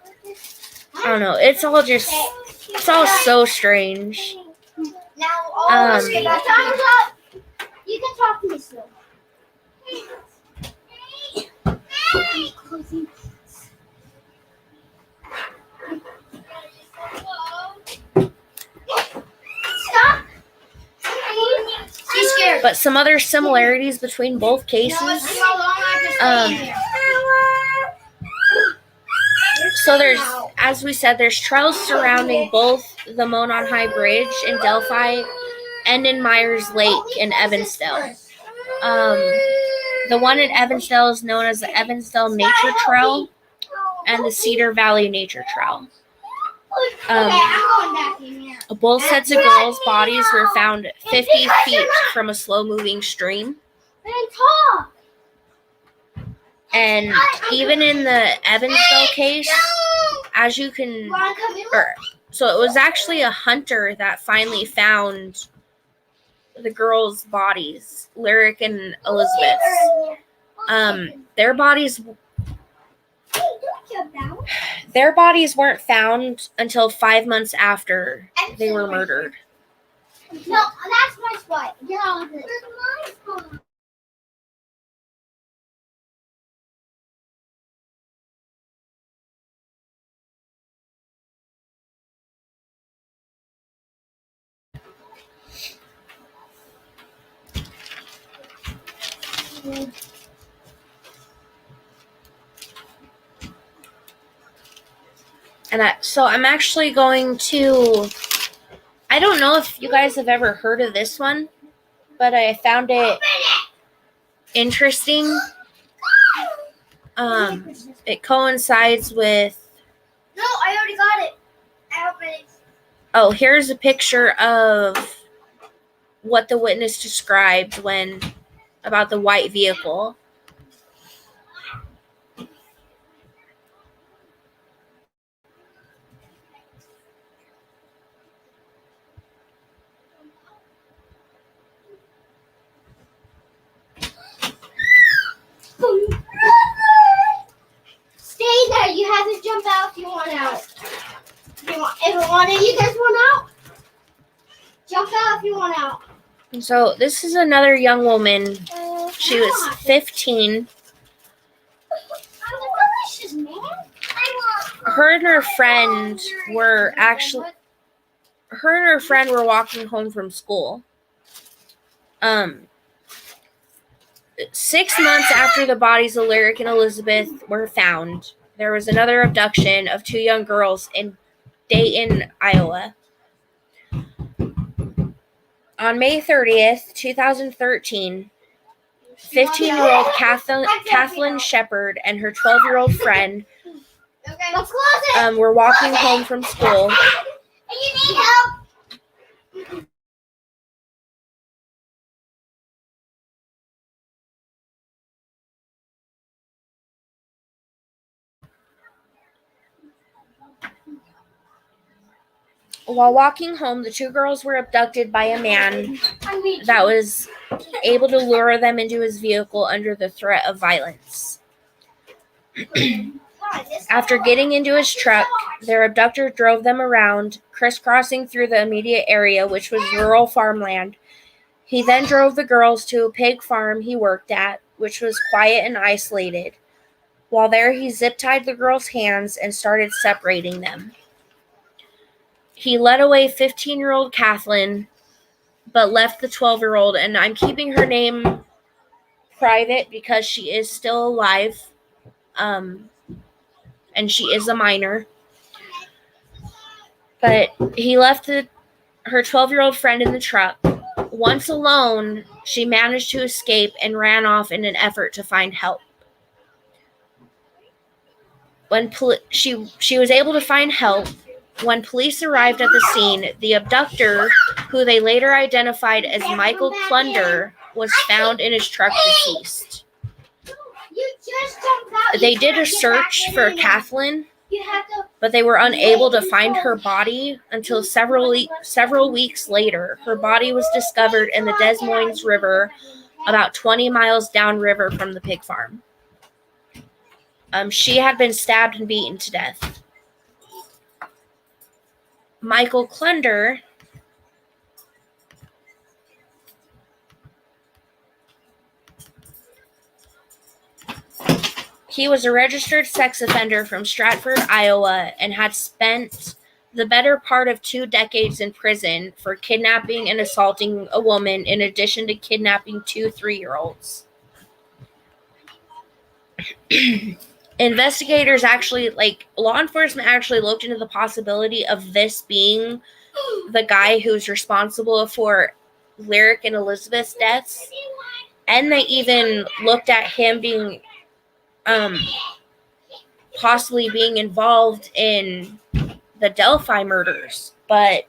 I don't know. It's all so strange. Now all of us get our time's up. You can talk to me still. Stop. She's scared. But some other similarities between both cases. So there's, as we said, there's trails surrounding both the Monon High Bridge in Delphi and in Myers Lake in Evansdale. The one in Evansdale is known as the Evansdale Nature Trail and the Cedar Valley Nature Trail. Both sets of girls' bodies were found 50 feet from a slow-moving stream. And even in the Evansdale case, as you can, so it was actually a hunter that finally found the girls' bodies, Lyric and Elizabeth. Their bodies weren't found until 5 months after they were murdered. No, that's my spot. Get on with it. And so I'm actually going to, I don't know if you guys have ever heard of this one, but I found it interesting. It coincides with, No, I already got it. I opened it. oh, here's a picture of what the witness described about the white vehicle. Stay there. You have to jump out if you want out. If one of you guys want out, jump out if you want out. So this is another young woman. She was 15. Delicious, man. Her and her friend were walking home from school. 6 months after the bodies of Lyric and Elizabeth were found, there was another abduction of two young girls in Dayton, Iowa. On May 30th, 2013, 15-year-old Kathleen Shepard and her 12-year-old friend Okay, let's close it. were walking home from school. You need help. While walking home, the two girls were abducted by a man that was able to lure them into his vehicle under the threat of violence. After getting into his truck, their abductor drove them around, crisscrossing through the immediate area, which was rural farmland. He then drove the girls to a pig farm he worked at, which was quiet and isolated. While there, he zip-tied the girls' hands and started separating them. He led away 15-year-old Kathleen, but left the 12-year-old, and I'm keeping her name private because she is still alive, and she is a minor. But he left her 12-year-old friend in the truck. Once alone, she managed to escape and ran off in an effort to find help. When she was able to find help, when police arrived at the scene, the abductor, who they later identified as Michael Klunder, was found in his truck deceased. They did a search for Kathleen, but they were unable to find her body until several weeks later. Her body was discovered in the Des Moines River, about 20 miles downriver from the pig farm. She had been stabbed and beaten to death. Michael Klunder he was a registered sex offender from Stratford, Iowa, and had spent the better part of 2 decades in prison for kidnapping and assaulting a woman, in addition to kidnapping 2 3-year-olds. Investigators law enforcement actually looked into the possibility of this being the guy who's responsible for Lyric and Elizabeth's deaths. And they even looked at him being, possibly being involved in the Delphi murders. But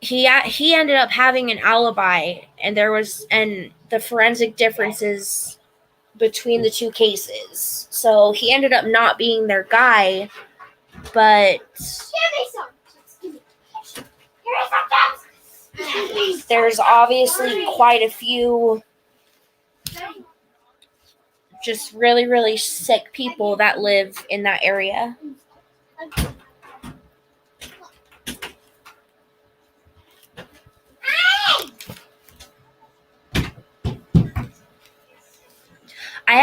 he ended up having an alibi, and the forensic differences between the 2 cases. So he ended up not being their guy, but there's obviously quite a few just really, really sick people that live in that area. I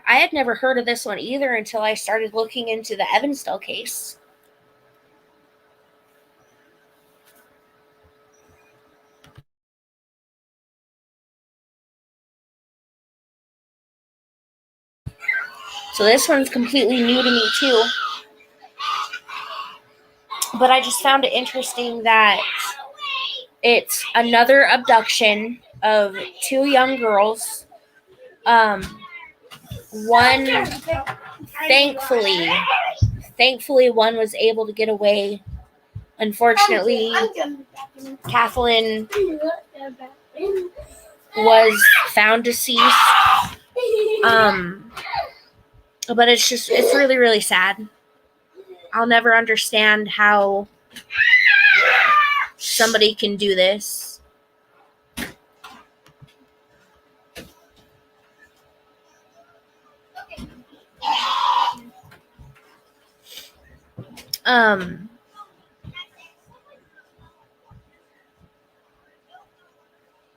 had never heard of this one either until I started looking into the Evansdale case. So this one's completely new to me too. But I just found it interesting that it's another abduction of 2 young girls. One, thankfully, one was able to get away. Unfortunately, Kathleen was found deceased. But it's really, really sad. I'll never understand how somebody can do this.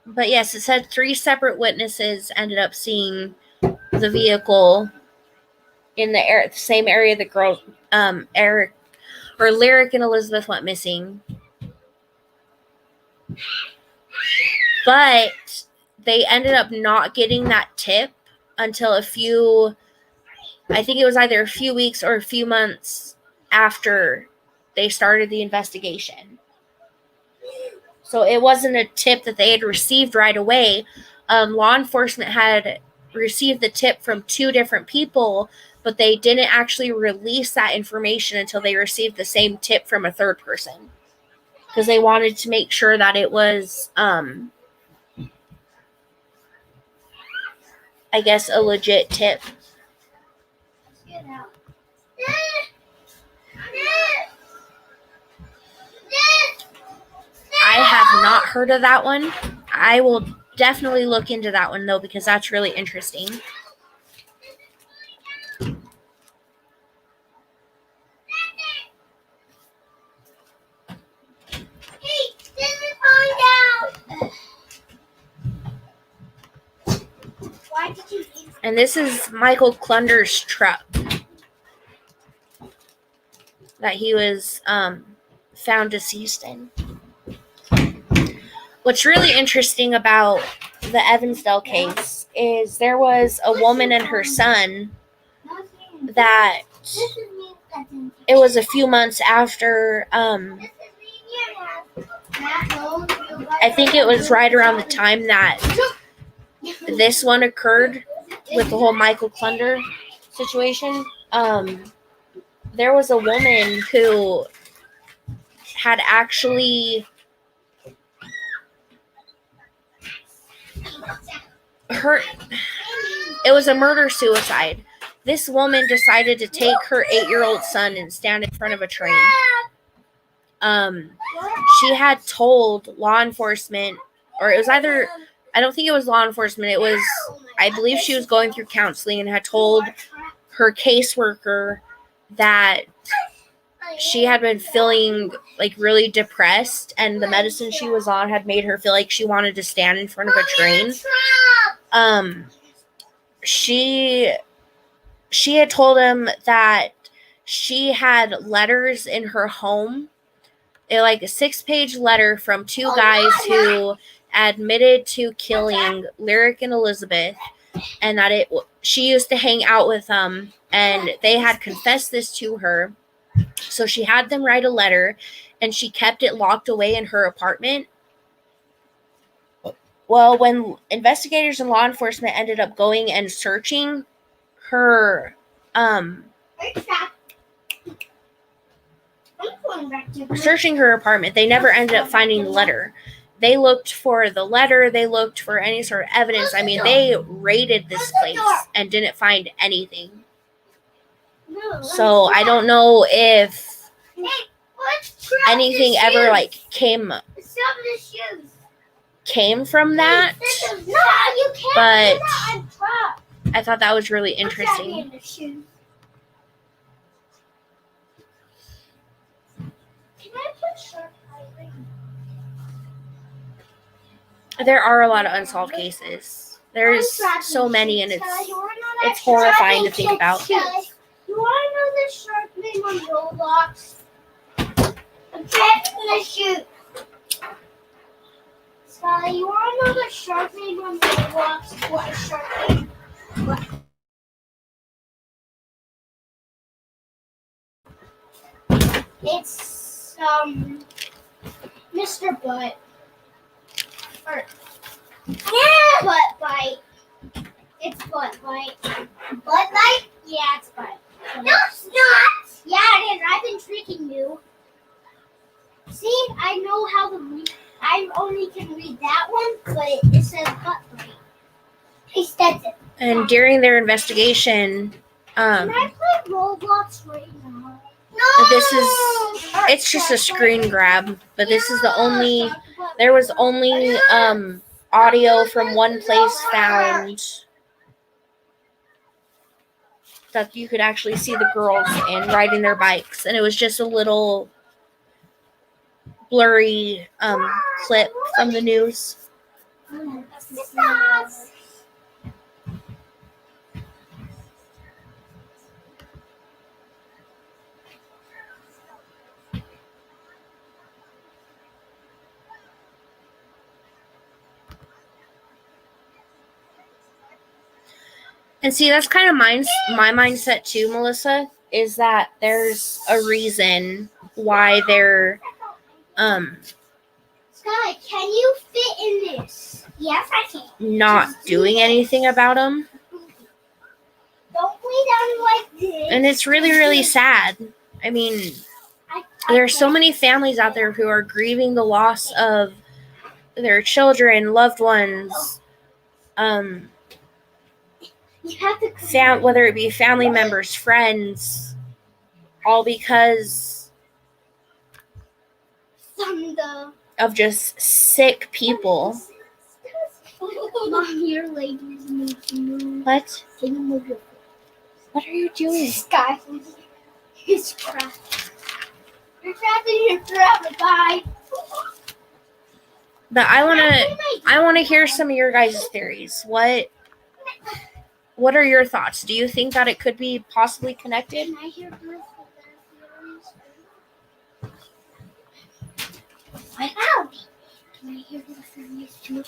But yes, it said 3 separate witnesses ended up seeing the vehicle in the same area the girls, Lyric and Elizabeth went missing. But they ended up not getting that tip until I think it was either a few weeks or a few months after they started the investigation. So it wasn't a tip that they had received right away. Law enforcement had received the tip from 2 different people, but they didn't actually release that information until they received the same tip from a 3rd person, because they wanted to make sure that it was, I guess, a legit tip. I have not heard of that one. I will definitely look into that one, though, because that's really interesting. And this is Michael Klunder's truck that he was found deceased in. What's really interesting about the Evansdale case is there was a woman and her son that it was a few months after, I think it was right around the time that this one occurred with the whole Michael Klunder situation. There was a woman who had actually it was a murder-suicide. This woman decided to take her 8-year-old son and stand in front of a train. She had told law enforcement, or it was either, I don't think it was law enforcement, it was, I believe she was going through counseling and had told her caseworker that she had been feeling like really depressed, and the medicine she was on had made her feel like she wanted to stand in front of a train. She had told him that she had letters in her home, like a 6-page letter from 2 guys who admitted to killing Lyric and Elizabeth, and that she used to hang out with them, and they had confessed this to her. So she had them write a letter, and she kept it locked away in her apartment. Well, when investigators and law enforcement ended up going and searching her apartment, they never ended up finding the letter. They looked for the letter, they looked for any sort of evidence. I mean, they raided this place and didn't find anything. So I don't know if anything ever like came from that, but I thought that was really interesting. There are a lot of unsolved cases. There's so many, and it's horrifying to think about. You want to know the shark name on Roblox? I'm gonna shoot. Sky, you want to know the shark name on Roblox? What shark name? What? It's Mr. Butt. Or Butt Bite. It's Butt Bite. Butt Bite? Yeah, it's Butt. No, it's not. Yeah, it is. I've been tricking you. See, I know how to read. I only can read that one, but it says Butt Bite. He said it. And during their investigation, can I play Roblox right now? No. It's just a screen grab, but this is there was only audio from one place found that you could actually see the girls and riding their bikes, and it was just a little blurry clip from the news. And see, that's kind of my mindset too, Melissa, is that there's a reason why they're Sky, can you fit in this? Yes, I can. Not doing anything about them. Don't lay down like this. And it's really, really sad. I mean, there are so many families out there who are grieving the loss of their children, loved ones, whether it be family members, friends, all because of just sick people. Mom, your ladies need to move. What? Can you move your foot? What are you doing? Sky, it's trapped. You're trapped in your trap, guy. But I wanna hear some of your guys' theories. What are your thoughts? Do you think that it could be possibly connected? Can I hear their theories? Wow. Can I hear their theories too?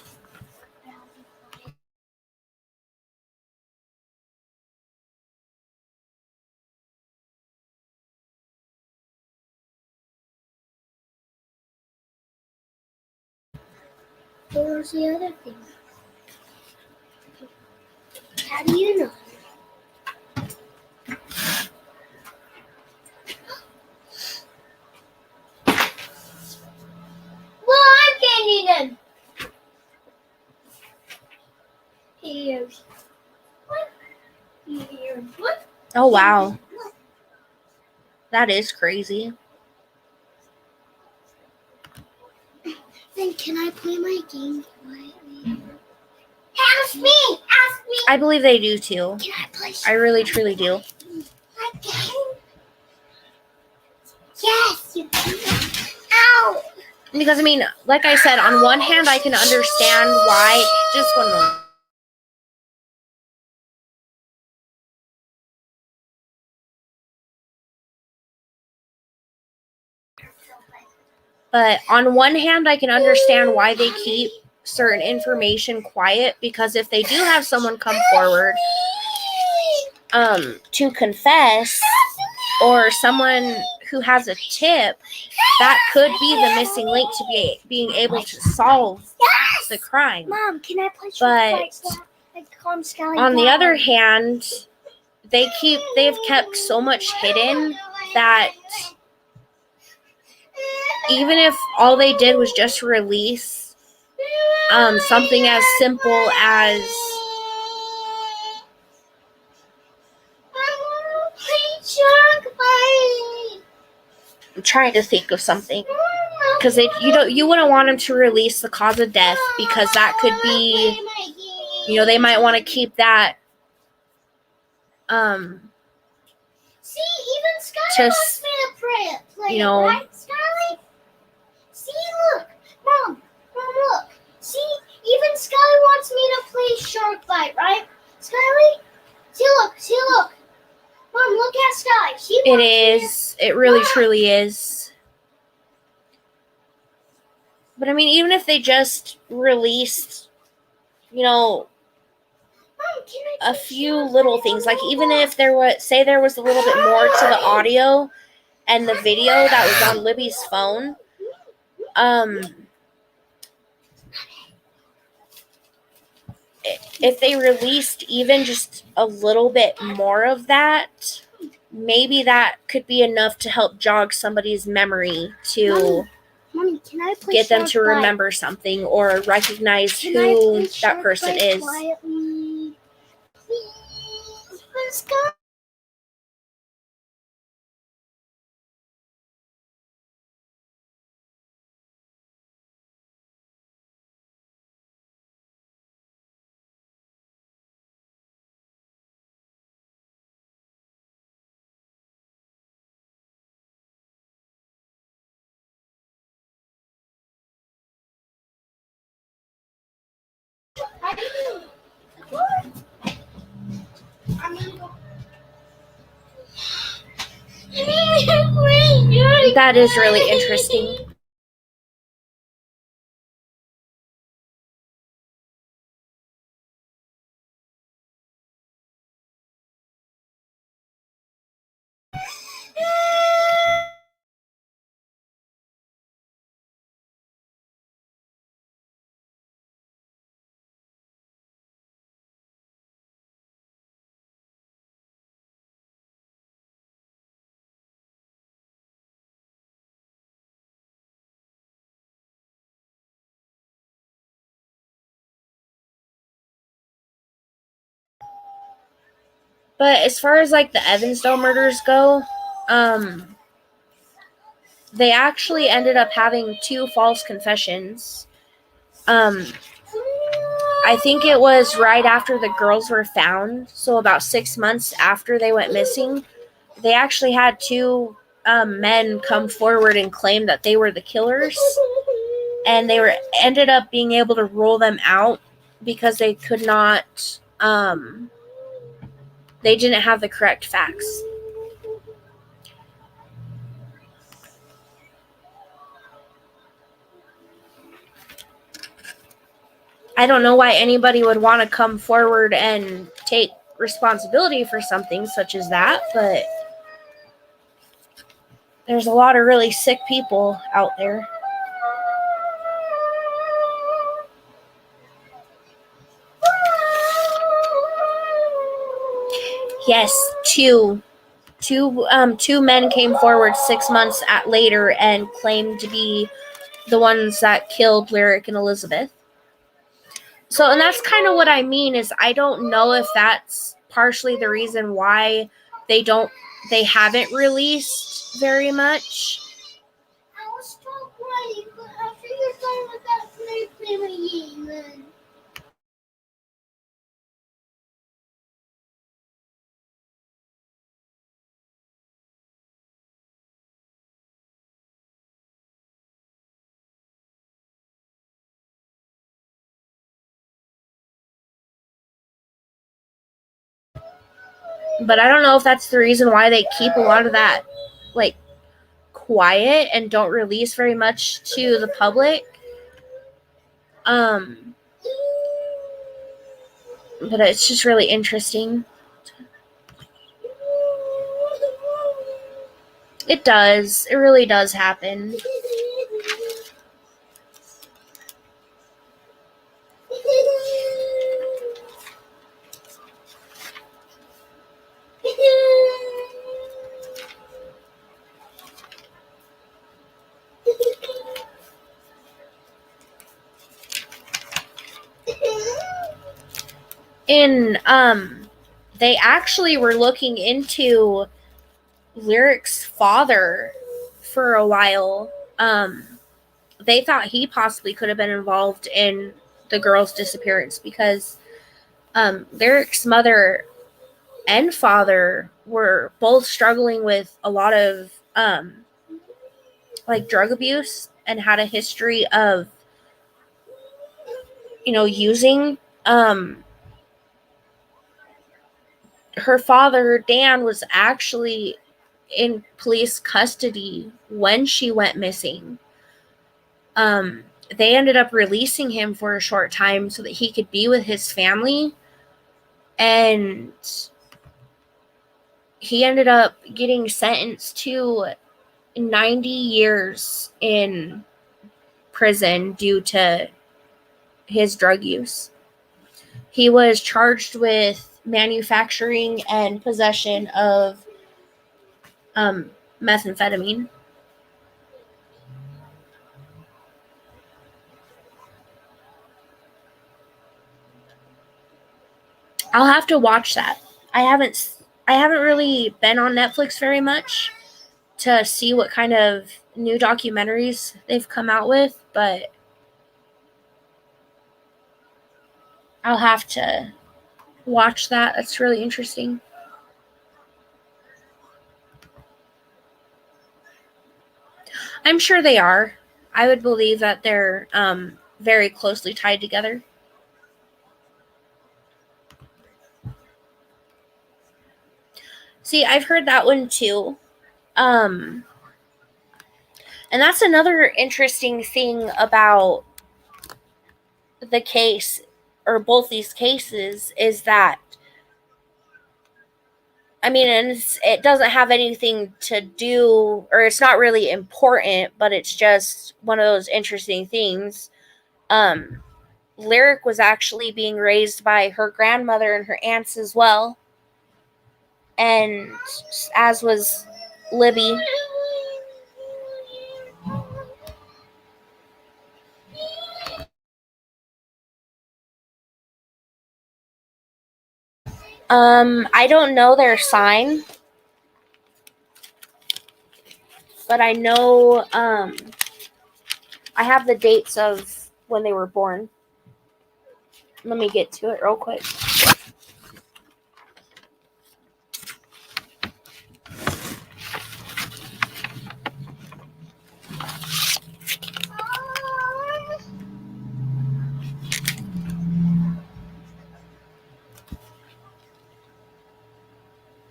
What was the other thing? How do you know? Well, I'm candy then. Here's what? Here's what? Oh, wow. That is crazy. Then can I play my game quietly? Ask me! Ask me! I believe they do too. Can I play? I really, truly do. I can. Yes, you can. Ow! Because, I mean, like I said, on one hand, I can understand why. Just one moment. But on one hand, I can understand why they keep certain information quiet, because if they do have someone come forward to confess, or someone who has a tip, that could be the missing link to being able to solve the crime. Mom, can I play? But on the other hand, they've kept so much hidden that even if all they did was just release something as simple as I'm trying to think of something, because you wouldn't want them to release the cause of death, because that could be, they might want to keep that See, even Skylar just, wants me to play you know, right, Skylar? See, look. Mom, look. See, even Skylar wants me to play Shark Bite, right? Skylar? See, look. Mom, look at Sky. It is. It really, truly is. But I mean, even if they just released, Mom, a few little things, like even if there was a little bit more to the audio and the video that was on Libby's phone, if they released even just a little bit more of that, maybe that could be enough to help jog somebody's memory to Mommy, can I play get them to Shark Bite? remember something or recognize Can I who play that Shark person Bite is. quietly? Please, let's go. That is really interesting. But as far as like the Evansdale murders go, they actually ended up having 2 false confessions. I think it was right after the girls were found, so about 6 months after they went missing, they actually had 2 men come forward and claim that they were the killers, and they ended up being able to rule them out because they could not. They didn't have the correct facts. I don't know why anybody would want to come forward and take responsibility for something such as that, but there's a lot of really sick people out there. Yes, two men came forward 6 months later and claimed to be the ones that killed Lyric and Elizabeth. So, and that's kind of what I mean, is I don't know if that's partially the reason why they haven't released very much. I was still playing, but after you're done with that, play my game then. But I don't know if that's the reason why they keep a lot of that, like, quiet and don't release very much to the public. But it's just really interesting. It does. It really does happen. And they actually were looking into Lyric's father for a while. They thought he possibly could have been involved in the girl's disappearance because Lyric's mother and father were both struggling with a lot of like drug abuse and had a history of, using. Her father, Dan, was actually in police custody when she went missing. They ended up releasing him for a short time so that he could be with his family, and he ended up getting sentenced to 90 years in prison due to his drug use. He was charged with manufacturing and possession of methamphetamine. I'll have to watch that. I haven't really been on Netflix very much to see what kind of new documentaries they've come out with, but I'll have to watch that. That's really interesting. I'm sure they are. I would believe that they're very closely tied together. See, I've heard that one too. And that's another interesting thing about the case, or both these cases, is that, I mean, and it doesn't have anything to do, or it's not really important, but it's just one of those interesting things. Lyric was actually being raised by her grandmother and her aunts as well, and as was Libby. I don't know their sign, but I know I have the dates of when they were born. Let me get to it real quick.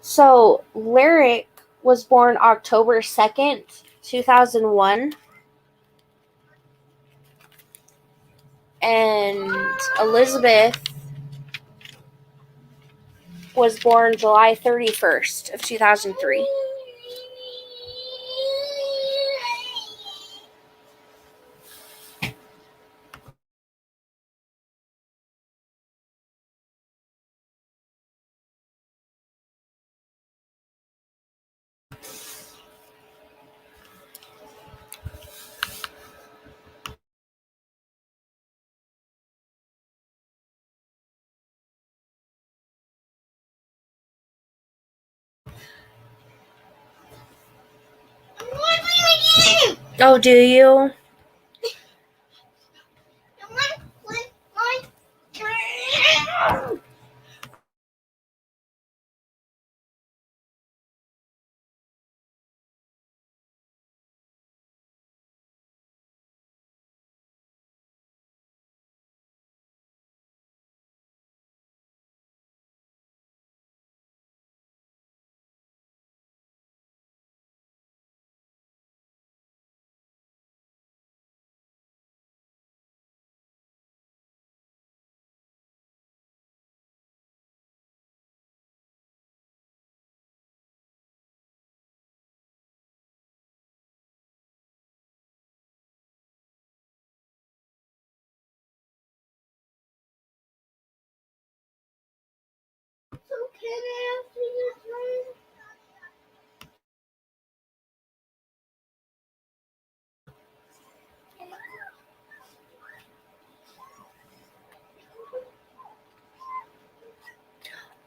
So, Lyric was born October 2nd, 2001. And Elizabeth was born July 31st of 2003. Oh, do you?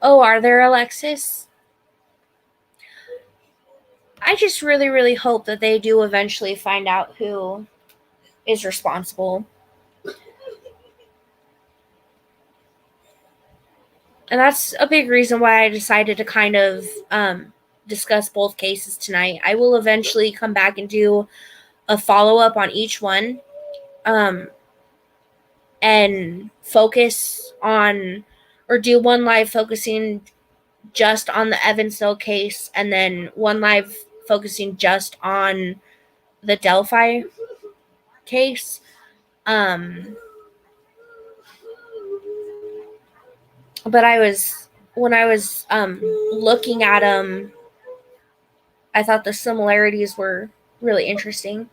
Oh, are there, Alexis? I just really, really hope that they do eventually find out who is responsible. And that's a big reason why I decided to kind of discuss both cases tonight. I will eventually come back and do a follow-up on each one, and focus on, or do one live focusing just on the Evansdale case, and then one live focusing just on the Delphi case. But when I was looking at them, I thought the similarities were really interesting.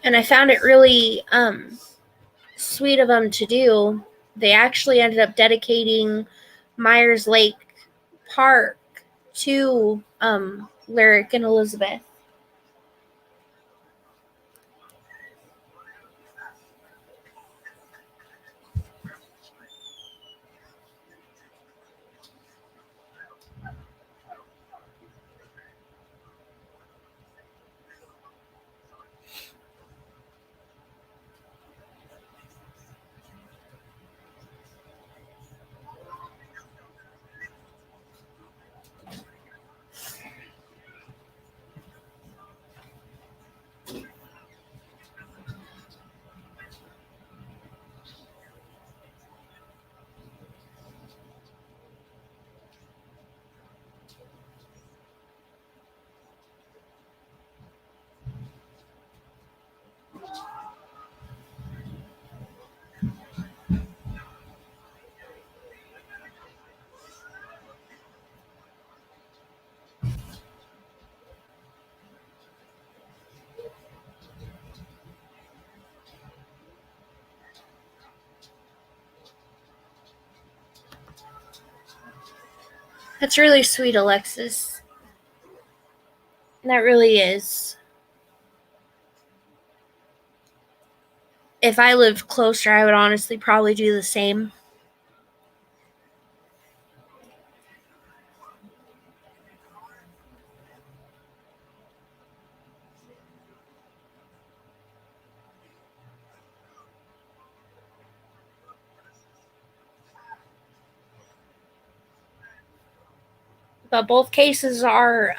And I found it really sweet of them to do. They actually ended up dedicating Myers Lake Park to Lyric and Elizabeth. That's really sweet, Alexis. That really is. If I lived closer, I would honestly probably do the same. But both cases are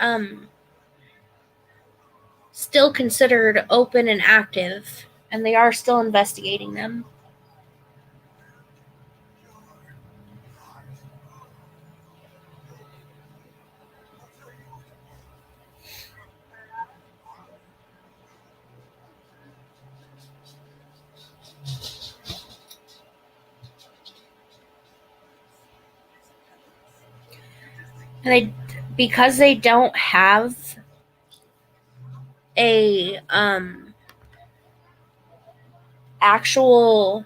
still considered open and active, and they are still investigating them. And because they don't have a actual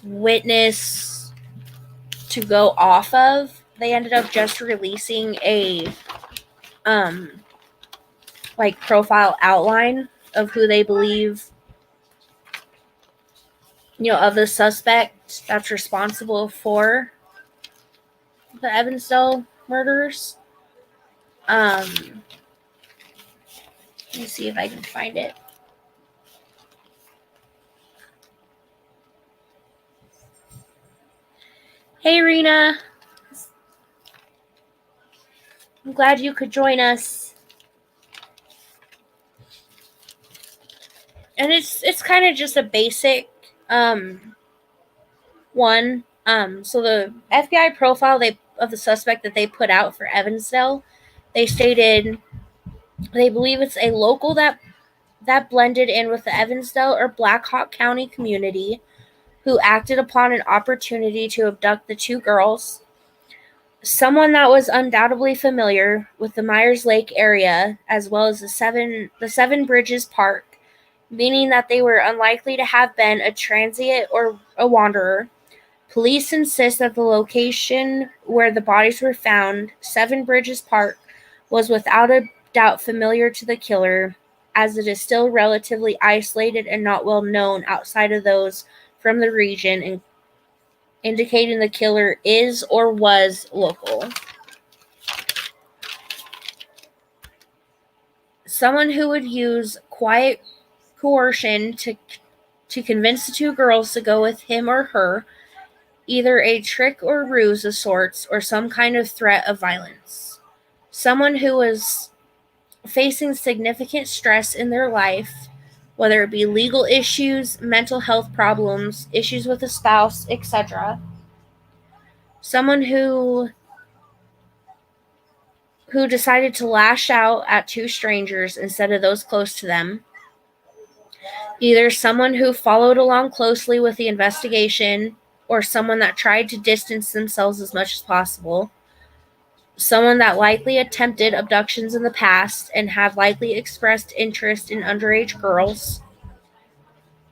witness to go off of, they ended up just releasing a profile outline of who they believe, of the suspect that's responsible for the Evansdale murders. Let me see if I can find it. Hey, Rena. I'm glad you could join us. And it's kind of just a basic one. So the FBI profile of the suspect that they put out for Evansdale, they stated they believe it's a local that blended in with the Evansdale or Black Hawk County community, who acted upon an opportunity to abduct the two girls. Someone that was undoubtedly familiar with the Myers Lake area, as well as the Seven Bridges Park, meaning that they were unlikely to have been a transient or a wanderer. Police insist that the location where the bodies were found, Seven Bridges Park, was without a doubt familiar to the killer, as it is still relatively isolated and not well known outside of those from the region, and indicating the killer is or was local. Someone who would use quiet coercion to convince the two girls to go with him or her, either a trick or ruse of sorts, or some kind of threat of violence. Someone who was facing significant stress in their life, whether it be legal issues, mental health problems, issues with a spouse, etc. Someone who decided to lash out at two strangers instead of those close to them. Either someone who followed along closely with the investigation, or someone that tried to distance themselves as much as possible. Someone that likely attempted abductions in the past and had likely expressed interest in underage girls.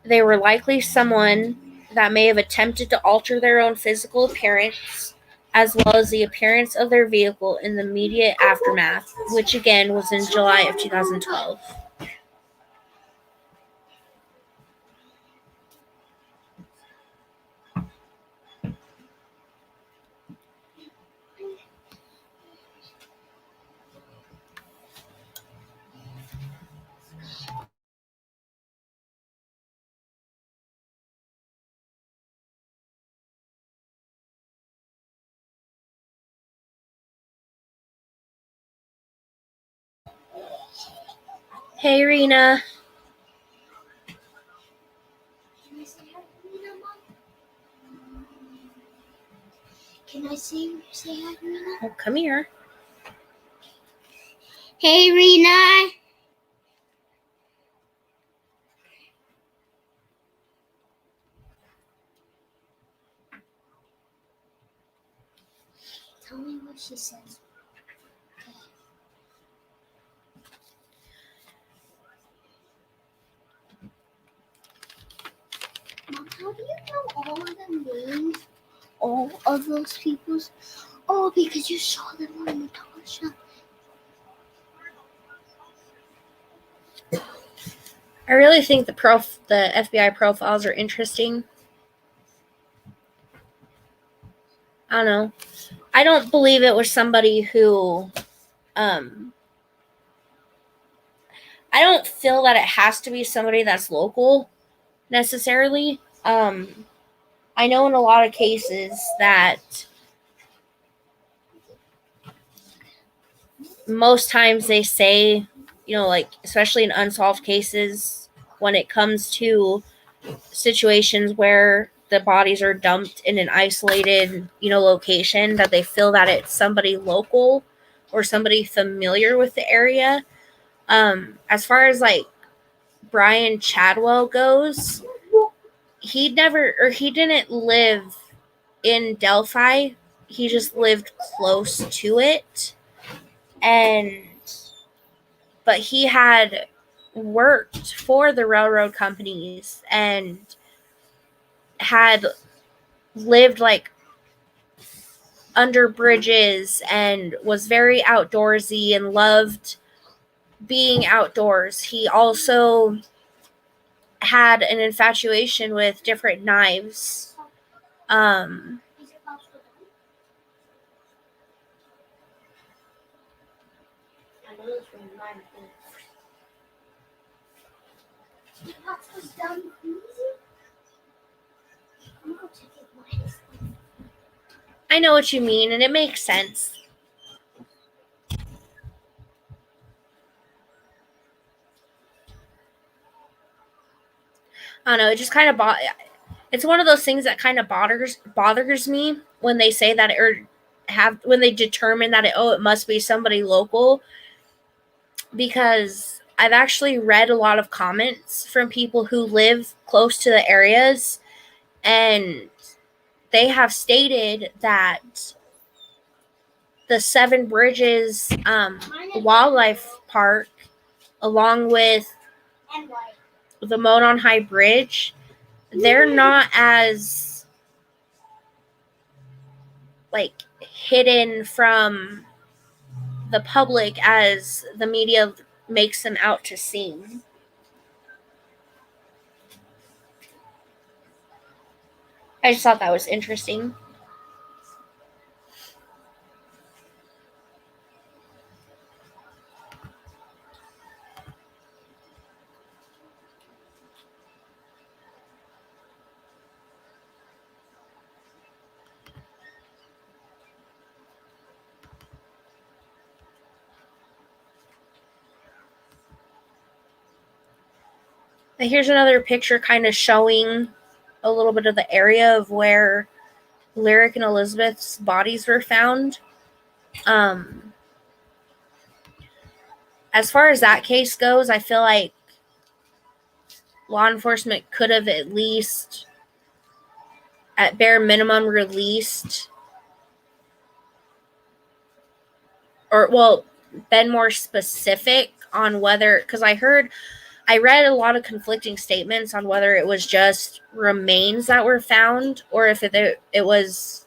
They were likely someone that may have attempted to alter their own physical appearance, as well as the appearance of their vehicle in the immediate aftermath, which again was in July of 2012. Hey, Rena. Can I say hi, Rena? Oh, come here. Hey, Rena. Tell me what she says. Okay. Mom, how do you know all of the names? All of those people's? Oh, because you saw them on Natasha. I really think the FBI profiles are interesting. I don't know. I don't believe it was somebody who, I don't feel that it has to be somebody that's local necessarily. I know in a lot of cases that most times they say, especially in unsolved cases, when it comes to situations where the bodies are dumped in an isolated, location, that they feel that it's somebody local or somebody familiar with the area. As far as Brian Chadwell goes, he didn't live in Delphi. He just lived close to it. But he had worked for the railroad companies and had lived like under bridges and was very outdoorsy and loved being outdoors. He also had an infatuation with different knives. I know what you mean, and it makes sense. I don't know, it just kind of it's one of those things that kind of bothers me when they say that when they determine that it must be somebody local, because I've actually read a lot of comments from people who live close to the areas, and they have stated that the Seven Bridges Wildlife Park, along with the Monon High Bridge, they're not as like hidden from the public as the media makes them out to seem. I just thought that was interesting. And here's another picture kind of showing a little bit of the area of where Lyric and Elizabeth's bodies were found. As far as that case goes, I feel like law enforcement could have at least, at bare minimum, released, or, well, been more specific on whether, because I read a lot of conflicting statements on whether it was just remains that were found or if it was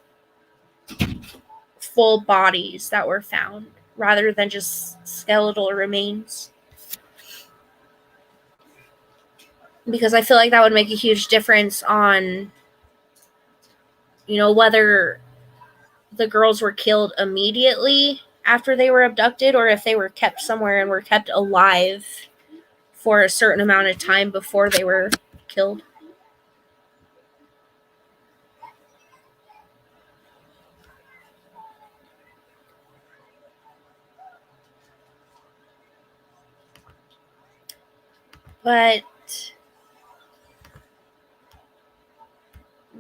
full bodies that were found rather than just skeletal remains. Because I feel like that would make a huge difference on, whether the girls were killed immediately after they were abducted or if they were kept somewhere and were kept alive for a certain amount of time before they were killed. But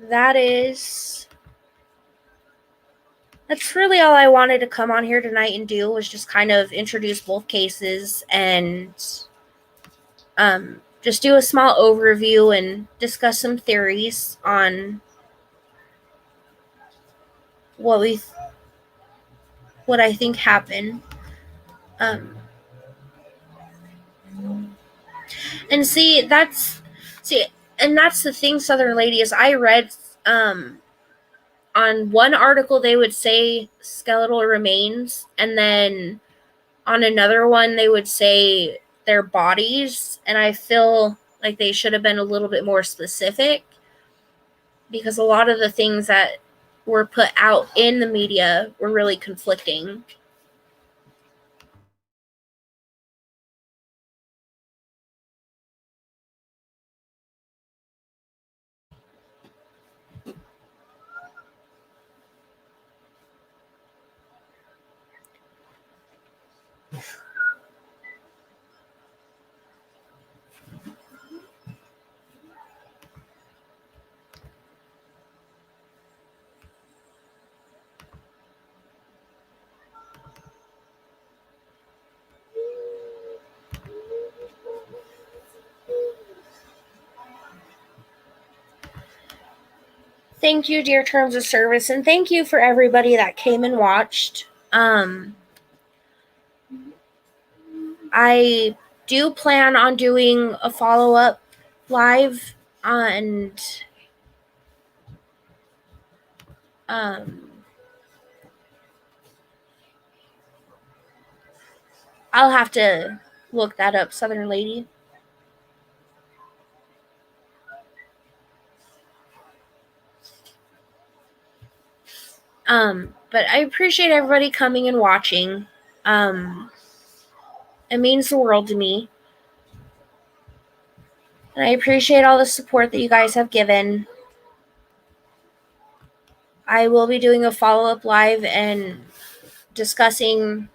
that's really all I wanted to come on here tonight and do, was just kind of introduce both cases and just do a small overview and discuss some theories on what I think happened. And that's the thing, Southern Lady, is I read on one article they would say skeletal remains, and then on another one they would say their bodies, and I feel like they should have been a little bit more specific, because a lot of the things that were put out in the media were really conflicting. thank you, dear Terms of Service, and thank you for everybody that came and watched. I do plan on doing a follow-up live, and I'll have to look that up, Southern Lady. But I appreciate everybody coming and watching. It means the world to me. And I appreciate all the support that you guys have given. I will be doing a follow-up live and discussing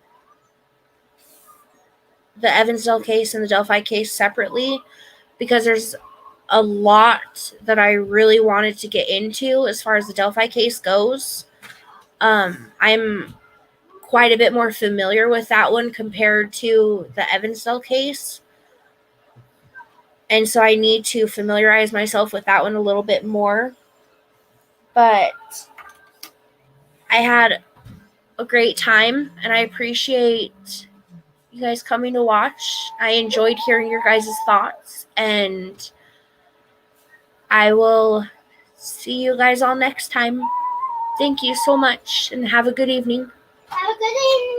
the Evansdale case and the Delphi case separately, because there's a lot that I really wanted to get into as far as the Delphi case goes. I'm quite a bit more familiar with that one compared to the Evansdale case. And so I need to familiarize myself with that one a little bit more. But I had a great time, and I appreciate you guys coming to watch. I enjoyed hearing your guys' thoughts, and I will see you guys all next time. Thank you so much, and have a good evening. Have a good evening.